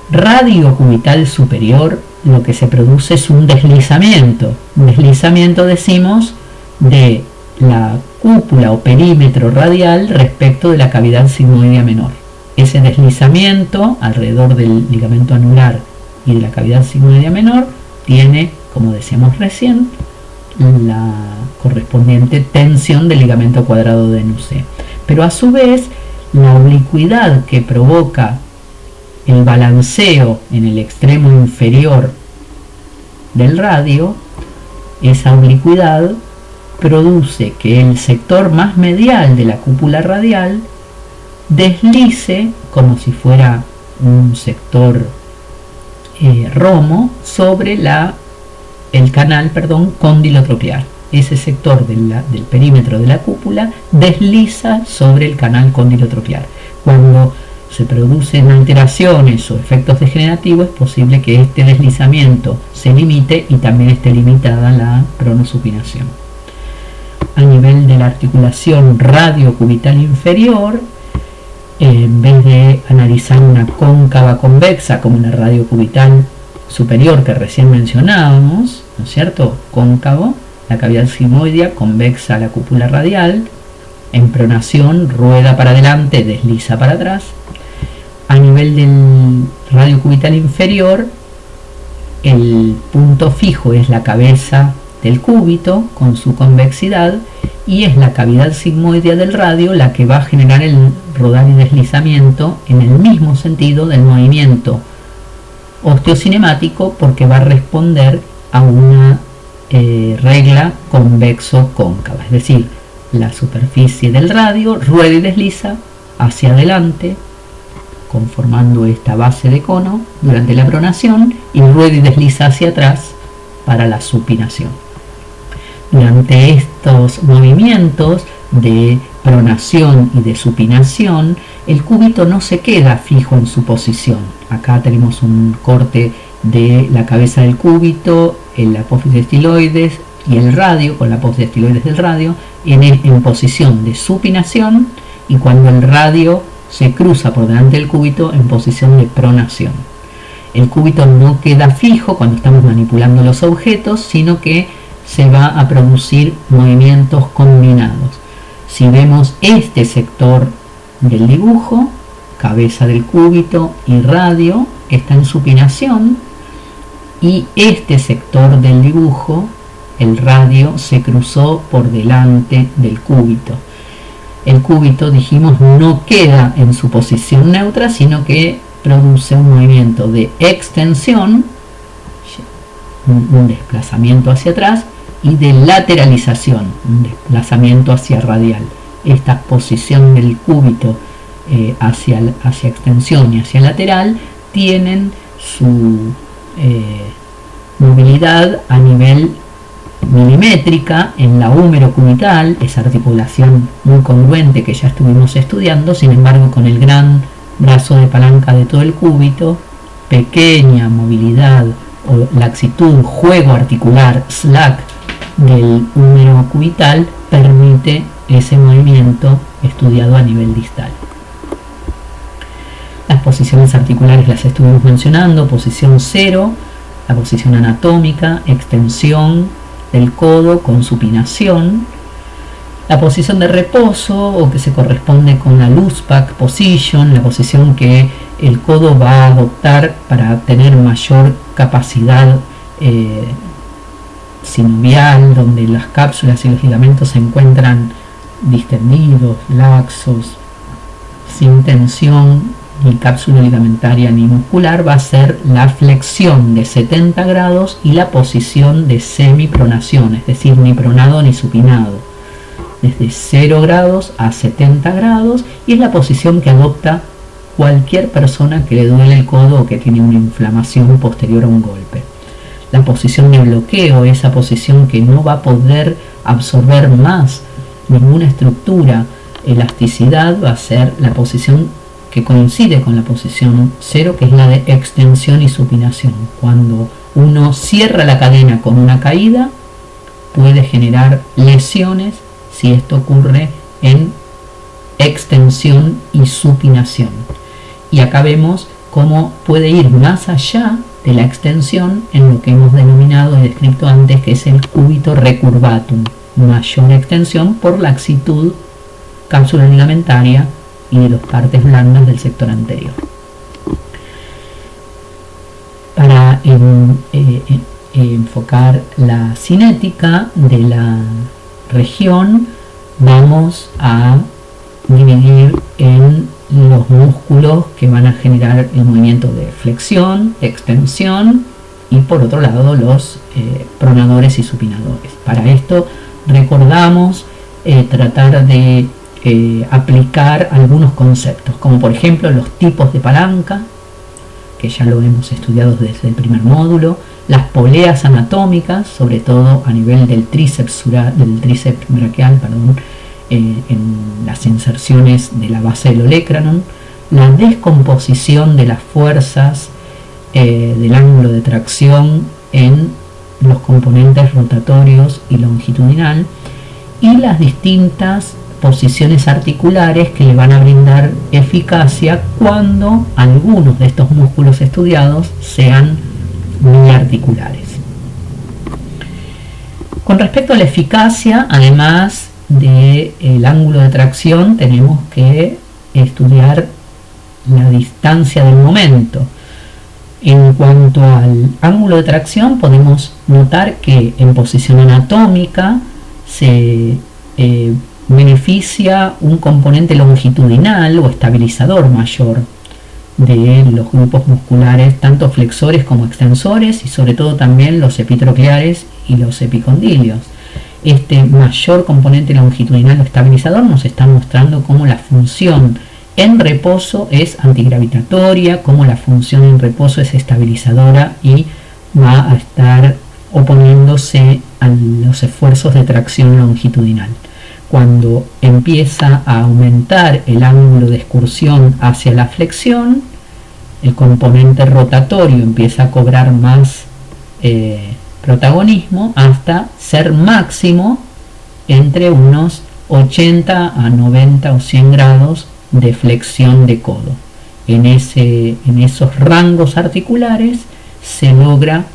radiocubital superior, lo que se produce es un deslizamiento. Un deslizamiento, decimos, de la cúpula o perímetro radial respecto de la cavidad sigmoidea menor. Ese deslizamiento alrededor del ligamento anular y de la cavidad sigmoidea menor tiene, como decíamos recién, la correspondiente tensión del ligamento cuadrado de Nussé. Pero a su vez, la oblicuidad que provoca el balanceo en el extremo inferior del radio, esa oblicuidad produce que el sector más medial de la cúpula radial deslice como si fuera un sector romo sobre el canal cóndilo-tropiar. Ese sector del perímetro de la cúpula desliza sobre el canal cóndilo-tropiar. Cuando se producen alteraciones o efectos degenerativos, es posible que este deslizamiento se limite y también esté limitada la pronosupinación. A nivel de la articulación radiocubital inferior, en vez de analizar una cóncava convexa como la radiocubital superior que recién mencionábamos, ¿no es cierto? Cóncavo, la cavidad sigmoidea, convexa la cúpula radial, en pronación rueda para adelante, desliza para atrás. A nivel del radiocubital inferior, el punto fijo es la cabeza del cúbito con su convexidad, y es la cavidad sigmoidea del radio la que va a generar el rodar y deslizamiento en el mismo sentido del movimiento osteocinemático, porque va a responder a una regla convexo-cóncava, es decir, la superficie del radio rueda y desliza hacia adelante conformando esta base de cono durante la pronación, y rueda y desliza hacia atrás para la supinación. Durante estos movimientos de pronación y de supinación, el cúbito no se queda fijo en su posición. Acá tenemos un corte de la cabeza del cúbito, el apófisis estiloides y el radio, con la apófisis estiloides del radio, en posición de supinación, y cuando el radio se cruza por delante del cúbito, en posición de pronación. El cúbito no queda fijo cuando estamos manipulando los objetos, sino que se va a producir movimientos combinados. Si vemos este sector del dibujo, cabeza del cúbito y radio, está en supinación, y este sector del dibujo, el radio, se cruzó por delante del cúbito. El cúbito, dijimos, no queda en su posición neutra, sino que produce un movimiento de extensión, un desplazamiento hacia atrás, y de lateralización, un desplazamiento hacia radial. Esta posición del cúbito hacia extensión y hacia lateral tienen su movilidad a nivel milimétrica en la húmero-cubital, esa articulación muy congruente que ya estuvimos estudiando. Sin embargo, con el gran brazo de palanca de todo el cúbito, pequeña movilidad o laxitud, juego articular, slack del húmero cubital permite ese movimiento estudiado a nivel distal. Las posiciones articulares las estuvimos mencionando: posición 0, la posición anatómica, extensión del codo con supinación; la posición de reposo, o que se corresponde con la loose back position, la posición que el codo va a adoptar para tener mayor capacidad sinovial, donde las cápsulas y los ligamentos se encuentran distendidos, laxos, sin tensión ni cápsula ligamentaria ni muscular, va a ser la flexión de 70 grados y la posición de semipronación, es decir, ni pronado ni supinado, desde 0 grados a 70 grados, y es la posición que adopta cualquier persona que le duele el codo o que tiene una inflamación posterior a un golpe. La posición de bloqueo, esa posición que no va a poder absorber más ninguna estructura, elasticidad, va a ser la posición que coincide con la posición 0, que es la de extensión y supinación. Cuando uno cierra la cadena con una caída, puede generar lesiones si esto ocurre en extensión y supinación. Y acá vemos cómo puede ir más allá de la extensión en lo que hemos denominado y descrito antes, que es el cúbito recurvatum, mayor extensión por laxitud cápsula ligamentaria y de las partes blandas del sector anterior. Para enfocar la cinética de la región, vamos a dividir en los músculos que van a generar el movimiento de flexión, extensión, y por otro lado los pronadores y supinadores. Para esto recordamos tratar de aplicar algunos conceptos, como por ejemplo los tipos de palanca, que ya lo hemos estudiado desde el primer módulo, las poleas anatómicas, sobre todo a nivel del tríceps braquial, en las inserciones de la base del olecranon, la descomposición de las fuerzas del ángulo de tracción en los componentes rotatorios y longitudinal, y las distintas posiciones articulares que le van a brindar eficacia cuando algunos de estos músculos estudiados sean muy articulares. Con respecto a la eficacia, además del ángulo de tracción, tenemos que estudiar la distancia del momento. En cuanto al ángulo de tracción, podemos notar que en posición anatómica se beneficia un componente longitudinal o estabilizador mayor de los grupos musculares, tanto flexores como extensores, y sobre todo también los epitrocleares y los epicondilios. Este mayor componente longitudinal o estabilizador nos está mostrando cómo la función en reposo es antigravitatoria, cómo la función en reposo es estabilizadora y va a estar oponiéndose a los esfuerzos de tracción longitudinal. Cuando empieza a aumentar el ángulo de excursión hacia la flexión, el componente rotatorio empieza a cobrar más protagonismo, hasta ser máximo entre unos 80 a 90 o 100 grados de flexión de codo. En esos rangos articulares se logra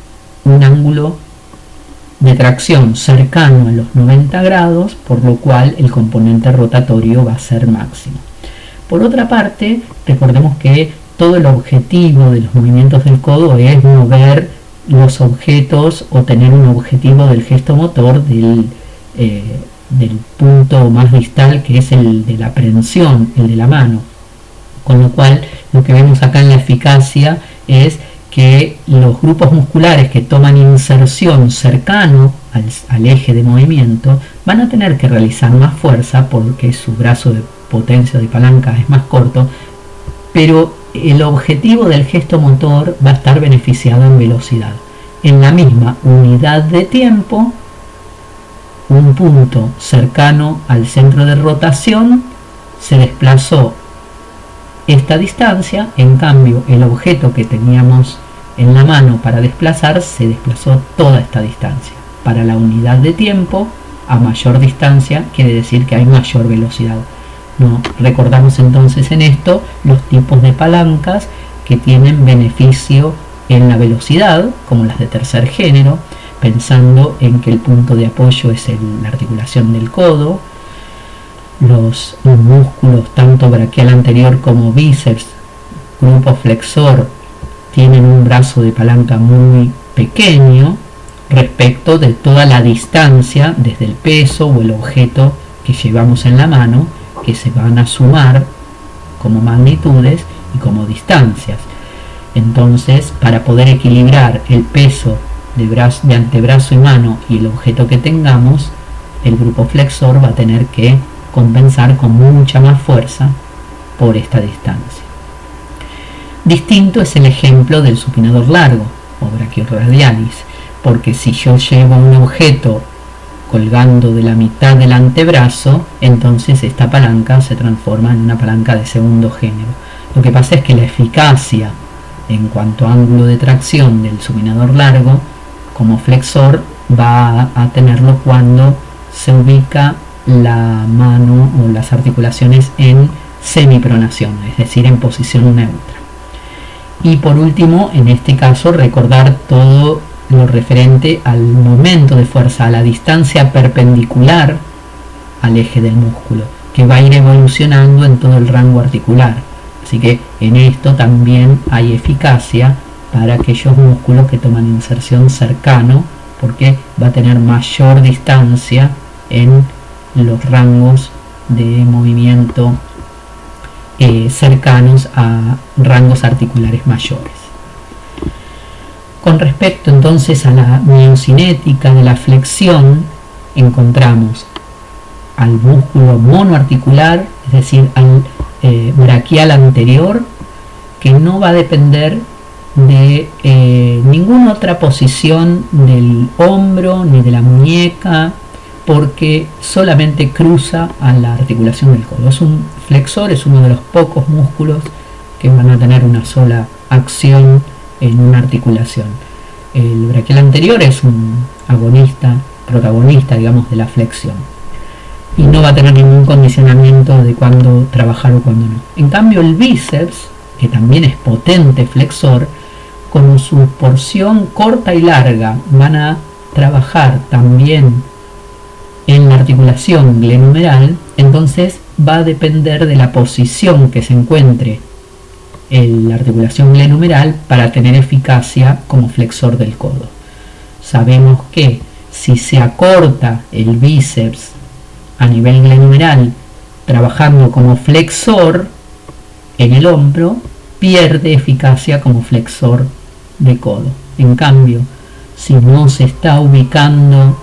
un ángulo de tracción cercano a los 90 grados, por lo cual el componente rotatorio va a ser máximo. Por otra parte, recordemos que todo el objetivo de los movimientos del codo es mover los objetos o tener un objetivo del gesto motor del punto más distal, que es el de la aprehensión, el de la mano. Con lo cual, lo que vemos acá en la eficacia es que los grupos musculares que toman inserción cercano al eje de movimiento van a tener que realizar más fuerza porque su brazo de potencia de palanca es más corto, pero el objetivo del gesto motor va a estar beneficiado en velocidad. En la misma unidad de tiempo, un punto cercano al centro de rotación se desplazó esta distancia, en cambio el objeto que teníamos en la mano para desplazar se desplazó toda esta distancia. Para la unidad de tiempo, a mayor distancia quiere decir que hay mayor velocidad. No, recordamos entonces en esto los tipos de palancas que tienen beneficio en la velocidad, como las de tercer género, pensando en que el punto de apoyo es la articulación del codo. Los músculos tanto braquial anterior como bíceps, grupo flexor, tienen un brazo de palanca muy pequeño, respecto de toda la distancia desde el peso o el objeto que llevamos en la mano, que se van a sumar como magnitudes y como distancias. Entonces, para poder equilibrar el peso de antebrazo y mano y el objeto que tengamos, el grupo flexor va a tener que compensar con mucha más fuerza por esta distancia. Distinto es el ejemplo del supinador largo o brachioradialis, porque si yo llevo un objeto colgando de la mitad del antebrazo, entonces esta palanca se transforma en una palanca de segundo género. Lo que pasa es que la eficacia en cuanto a ángulo de tracción del supinador largo como flexor va a tenerlo cuando se ubica la mano o las articulaciones en semipronación, es decir, en posición neutra. Y por último, en este caso, recordar todo lo referente al momento de fuerza, a la distancia perpendicular al eje del músculo, que va a ir evolucionando en todo el rango articular. Así que en esto también hay eficacia para aquellos músculos que toman inserción cercano, porque va a tener mayor distancia en los rangos de movimiento cercanos a rangos articulares mayores. Con respecto entonces a la miocinética de la flexión, encontramos al músculo monoarticular, es decir, al braquial anterior, que no va a depender de ninguna otra posición del hombro ni de la muñeca, porque solamente cruza a la articulación del codo. Es un flexor, es uno de los pocos músculos que van a tener una sola acción en una articulación. El braquial anterior es un protagonista, digamos, de la flexión, y no va a tener ningún condicionamiento de cuándo trabajar o cuándo no. En cambio, el bíceps, que también es potente flexor, con su porción corta y larga van a trabajar también en la articulación glenumeral, entonces va a depender de la posición que se encuentre en la articulación glenumeral para tener eficacia como flexor del codo. Sabemos que si se acorta el bíceps a nivel glenumeral trabajando como flexor en el hombro, pierde eficacia como flexor de codo. En cambio, si no se está ubicando,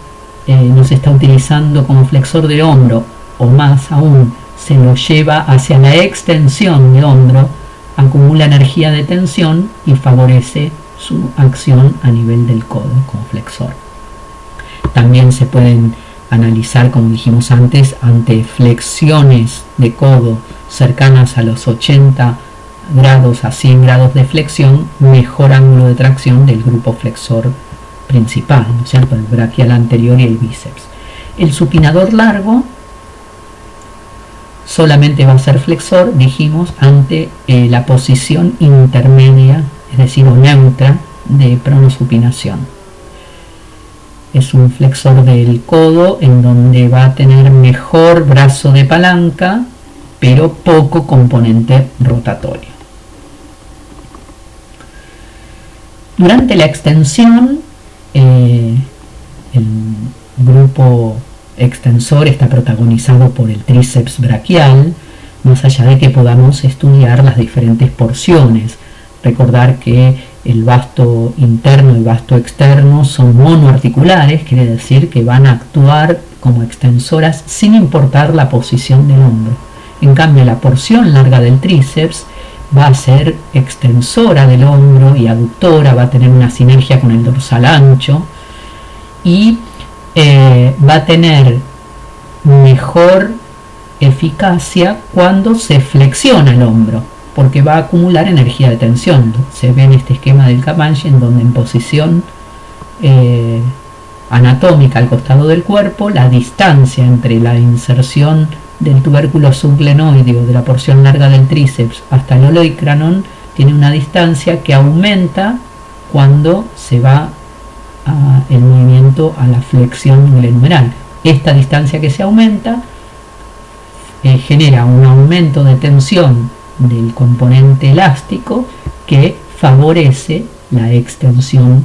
no se está utilizando como flexor de hombro, o más aún, se lo lleva hacia la extensión de hombro, acumula energía de tensión y favorece su acción a nivel del codo como flexor. También se pueden analizar, como dijimos antes, ante flexiones de codo cercanas a los 80 grados a 100 grados de flexión, mejor ángulo de tracción del grupo flexor principal, ¿no es cierto?, el braquial anterior y el bíceps. El supinador largo solamente va a ser flexor, dijimos, ante la posición intermedia, es decir, o neutra, de pronosupinación. Es un flexor del codo en donde va a tener mejor brazo de palanca, pero poco componente rotatorio. Durante la extensión, el grupo extensor está protagonizado por el tríceps braquial, más allá de que podamos estudiar las diferentes porciones. Recordar que el vasto interno y vasto externo son monoarticulares, quiere decir que van a actuar como extensoras sin importar la posición del hombro. En cambio, la porción larga del tríceps va a ser extensora del hombro y aductora, va a tener una sinergia con el dorsal ancho y va a tener mejor eficacia cuando se flexiona el hombro, porque va a acumular energía de tensión. Se ve en este esquema del Capmannsch, en donde en posición anatómica al costado del cuerpo, la distancia entre la inserción del tubérculo subglenoideo de la porción larga del tríceps hasta el olecranon tiene una distancia que aumenta cuando se va el movimiento a la flexión glenumeral. Esta distancia que se aumenta genera un aumento de tensión del componente elástico que favorece la extensión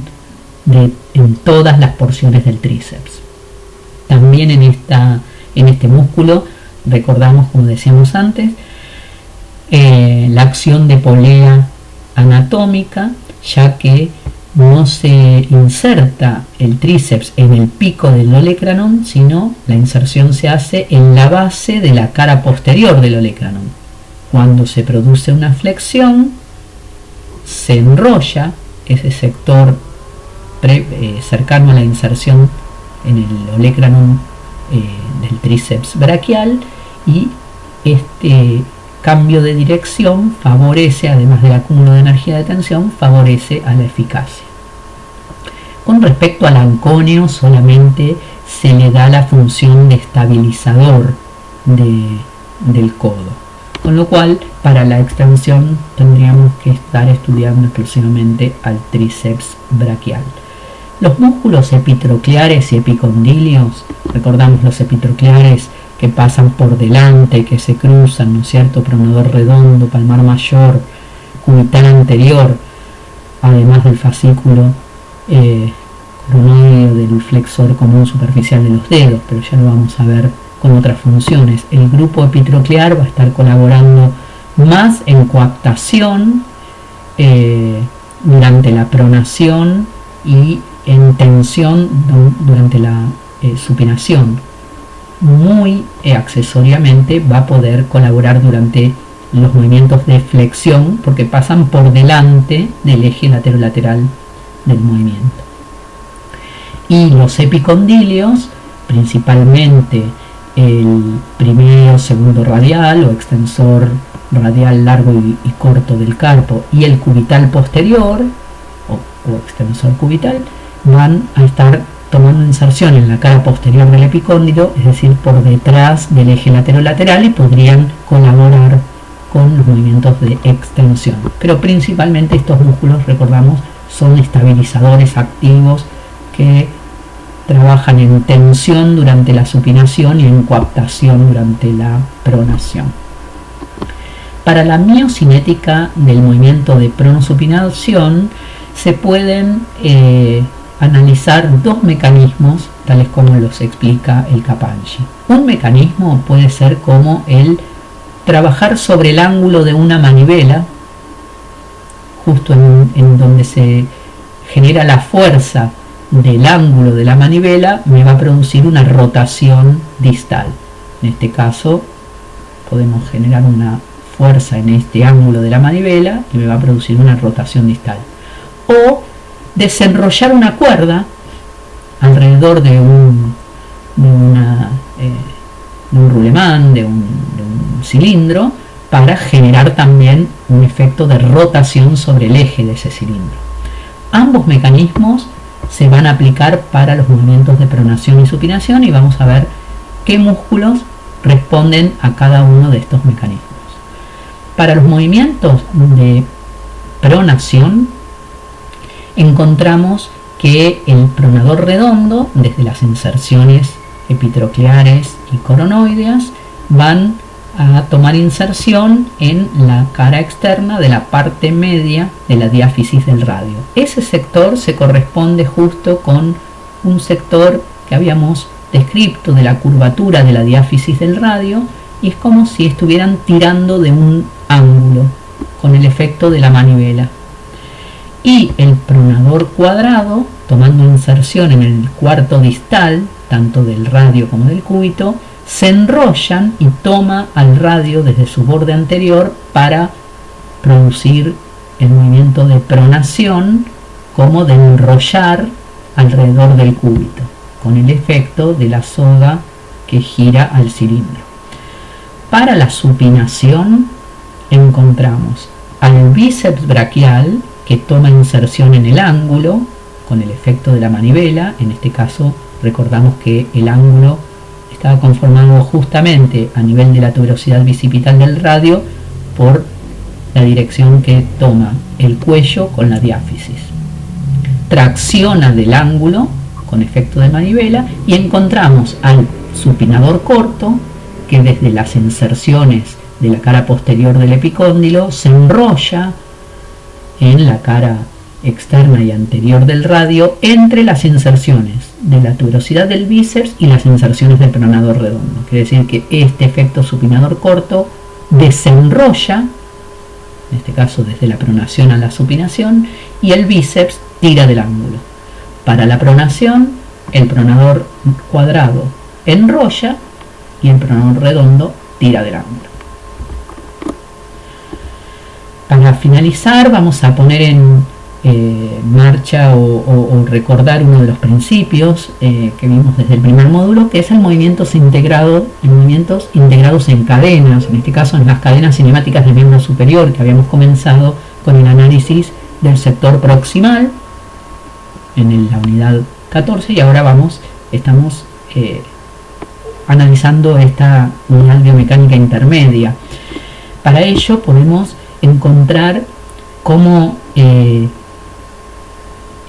en todas las porciones del tríceps. También en este músculo recordamos, como decíamos antes, la acción de polea anatómica, ya que no se inserta el tríceps en el pico del olecranon, sino la inserción se hace en la base de la cara posterior del olecranon. Cuando se produce una flexión, se enrolla ese sector cercano a la inserción en el olecranon del tríceps braquial, y este cambio de dirección favorece, además del acúmulo de energía de tensión, favorece a la eficacia. Con respecto al ancóneo, solamente se le da la función de estabilizador del codo, con lo cual para la extensión tendríamos que estar estudiando exclusivamente al tríceps braquial. Los músculos epitrocleares y epicondilios, recordamos los epitrocleares que pasan por delante, que se cruzan, ¿no es cierto? Pronador redondo, palmar mayor, cubital anterior, además del fascículo coronoideo, del flexor común superficial de los dedos, pero ya lo vamos a ver con otras funciones. El grupo epitroclear va a estar colaborando más en coaptación durante la pronación y en tensión durante la supinación. Muy accesoriamente va a poder colaborar durante los movimientos de flexión, porque pasan por delante del eje laterolateral del movimiento. Y los epicondilios, principalmente el primero, segundo radial o extensor radial largo y corto del carpo, y el cubital posterior o extensor cubital, van a estar tomando inserción en la cara posterior del epicóndilo, es decir, por detrás del eje laterolateral, y podrían colaborar con los movimientos de extensión. Pero principalmente estos músculos, recordamos, son estabilizadores activos que trabajan en tensión durante la supinación y en coaptación durante la pronación. Para la miocinética del movimiento de pronosupinación se pueden analizar dos mecanismos, tales como los explica el Capaggi. Un mecanismo puede ser como el trabajar sobre el ángulo de una manivela, justo en donde se genera la fuerza del ángulo de la manivela, me va a producir una rotación distal. En este caso podemos generar una fuerza en este ángulo de la manivela y me va a producir una rotación distal. O desenrollar una cuerda alrededor de un rulemán, de un cilindro, para generar también un efecto de rotación sobre el eje de ese cilindro. Ambos mecanismos se van a aplicar para los movimientos de pronación y supinación, y vamos a ver qué músculos responden a cada uno de estos mecanismos. Para los movimientos de pronación encontramos que el pronador redondo, desde las inserciones epitrocleares y coronoideas, van a tomar inserción en la cara externa de la parte media de la diáfisis del radio. Ese sector se corresponde justo con un sector que habíamos descrito de la curvatura de la diáfisis del radio, y es como si estuvieran tirando de un ángulo con el efecto de la manivela. Y el pronador cuadrado, tomando inserción en el cuarto distal, tanto del radio como del cúbito, se enrollan y toma al radio desde su borde anterior para producir el movimiento de pronación, como de enrollar alrededor del cúbito, con el efecto de la soga que gira al cilindro. Para la supinación encontramos al bíceps braquial, que toma inserción en el ángulo con el efecto de la manivela. En este caso recordamos que el ángulo estaba conformado justamente a nivel de la tuberosidad bicipital del radio por la dirección que toma el cuello con la diáfisis. Tracciona del ángulo con efecto de manivela, y encontramos al supinador corto, que desde las inserciones de la cara posterior del epicóndilo se enrolla en la cara externa y anterior del radio entre las inserciones de la tuberosidad del bíceps y las inserciones del pronador redondo. Quiere decir que este efecto supinador corto desenrolla, en este caso desde la pronación a la supinación, y el bíceps tira del ángulo. Para la pronación, el pronador cuadrado enrolla y el pronador redondo tira del ángulo. Para finalizar, vamos a poner en marcha o recordar uno de los principios que vimos desde el primer módulo, que es el movimientos integrados en cadenas, en este caso en las cadenas cinemáticas del miembro superior, que habíamos comenzado con el análisis del sector proximal en la unidad 14, y ahora estamos analizando esta unidad biomecánica intermedia. Para ello podemos encontrar cómo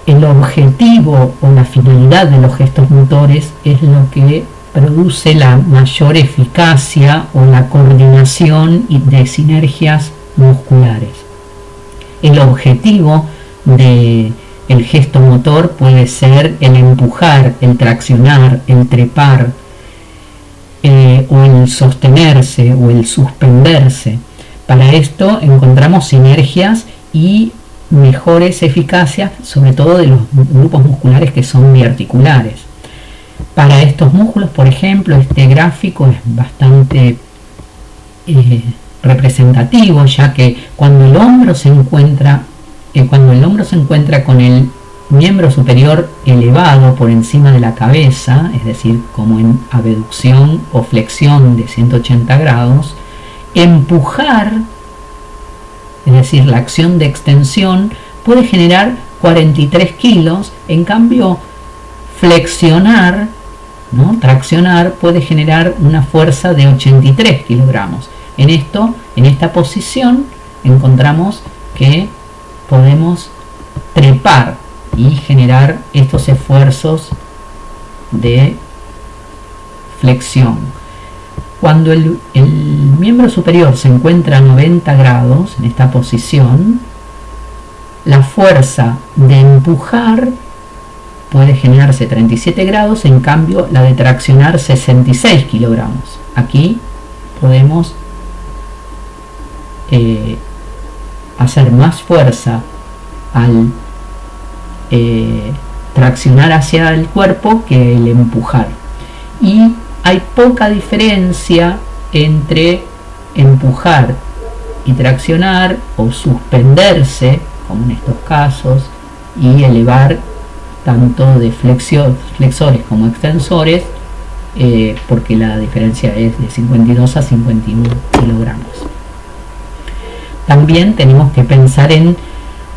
el objetivo o la finalidad de los gestos motores es lo que produce la mayor eficacia o la coordinación de sinergias musculares. El objetivo del gesto motor puede ser el empujar, el traccionar, el trepar, o el sostenerse o el suspenderse. Para esto encontramos sinergias y mejores eficacias, sobre todo de los grupos musculares que son biarticulares. Para estos músculos, por ejemplo, este gráfico es bastante representativo, ya que cuando el hombro se encuentra con el miembro superior elevado por encima de la cabeza, es decir, como en abducción o flexión de 180 grados, empujar, es decir, la acción de extensión, puede generar 43 kilos, en cambio flexionar, ¿no? Traccionar, puede generar una fuerza de 83 kilogramos. En esta posición encontramos que podemos trepar y generar estos esfuerzos de flexión. Cuando el miembro superior se encuentra a 90 grados en esta posición, la fuerza de empujar puede generarse 37 grados, en cambio la de traccionar 66 kilogramos. Aquí podemos hacer más fuerza al traccionar hacia el cuerpo que el empujar. Y hay poca diferencia entre empujar y traccionar o suspenderse, como en estos casos, y elevar tanto de flexores como extensores, porque la diferencia es de 52 a 51 kilogramos. También tenemos que pensar en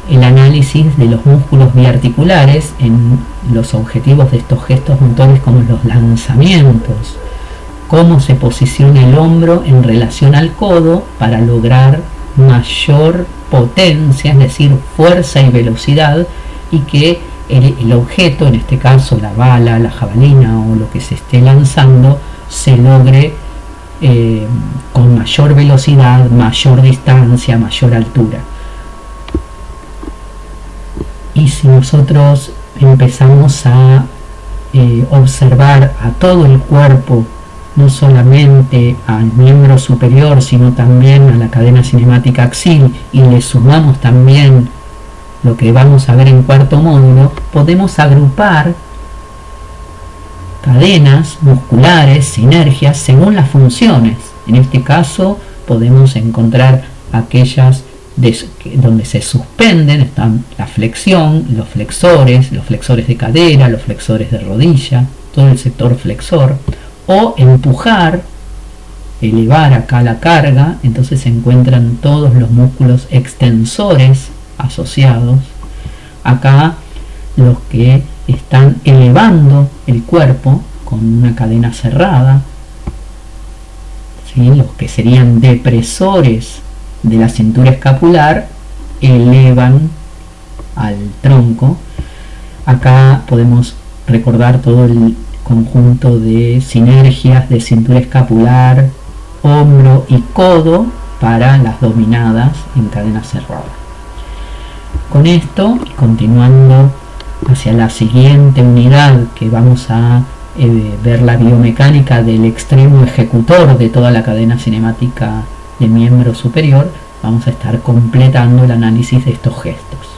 el análisis de los músculos biarticulares, en los objetivos de estos gestos motores como los lanzamientos, cómo se posiciona el hombro en relación al codo para lograr mayor potencia, es decir, fuerza y velocidad, y que el objeto, en este caso la bala, la jabalina o lo que se esté lanzando, se logre con mayor velocidad, mayor distancia, mayor altura. Y si nosotros empezamos a observar a todo el cuerpo, no solamente al miembro superior, sino también a la cadena cinemática axil, y le sumamos también lo que vamos a ver en cuarto módulo, podemos agrupar cadenas musculares, sinergias, según las funciones. En este caso podemos encontrar aquellas donde se suspenden, están la flexión, los flexores de cadera, los flexores de rodilla, todo el sector flexor, o empujar, elevar acá la carga, entonces se encuentran todos los músculos extensores asociados, acá los que están elevando el cuerpo con una cadena cerrada, ¿sí? Los que serían depresores de la cintura escapular elevan al tronco. Acá podemos recordar todo el conjunto de sinergias de cintura escapular, hombro y codo para las dominadas en cadena cerrada. con esto, y continuando hacia la siguiente unidad, que vamos a ver la biomecánica del extremo ejecutor de toda la cadena cinemática de miembro superior, vamos a estar completando el análisis de estos gestos.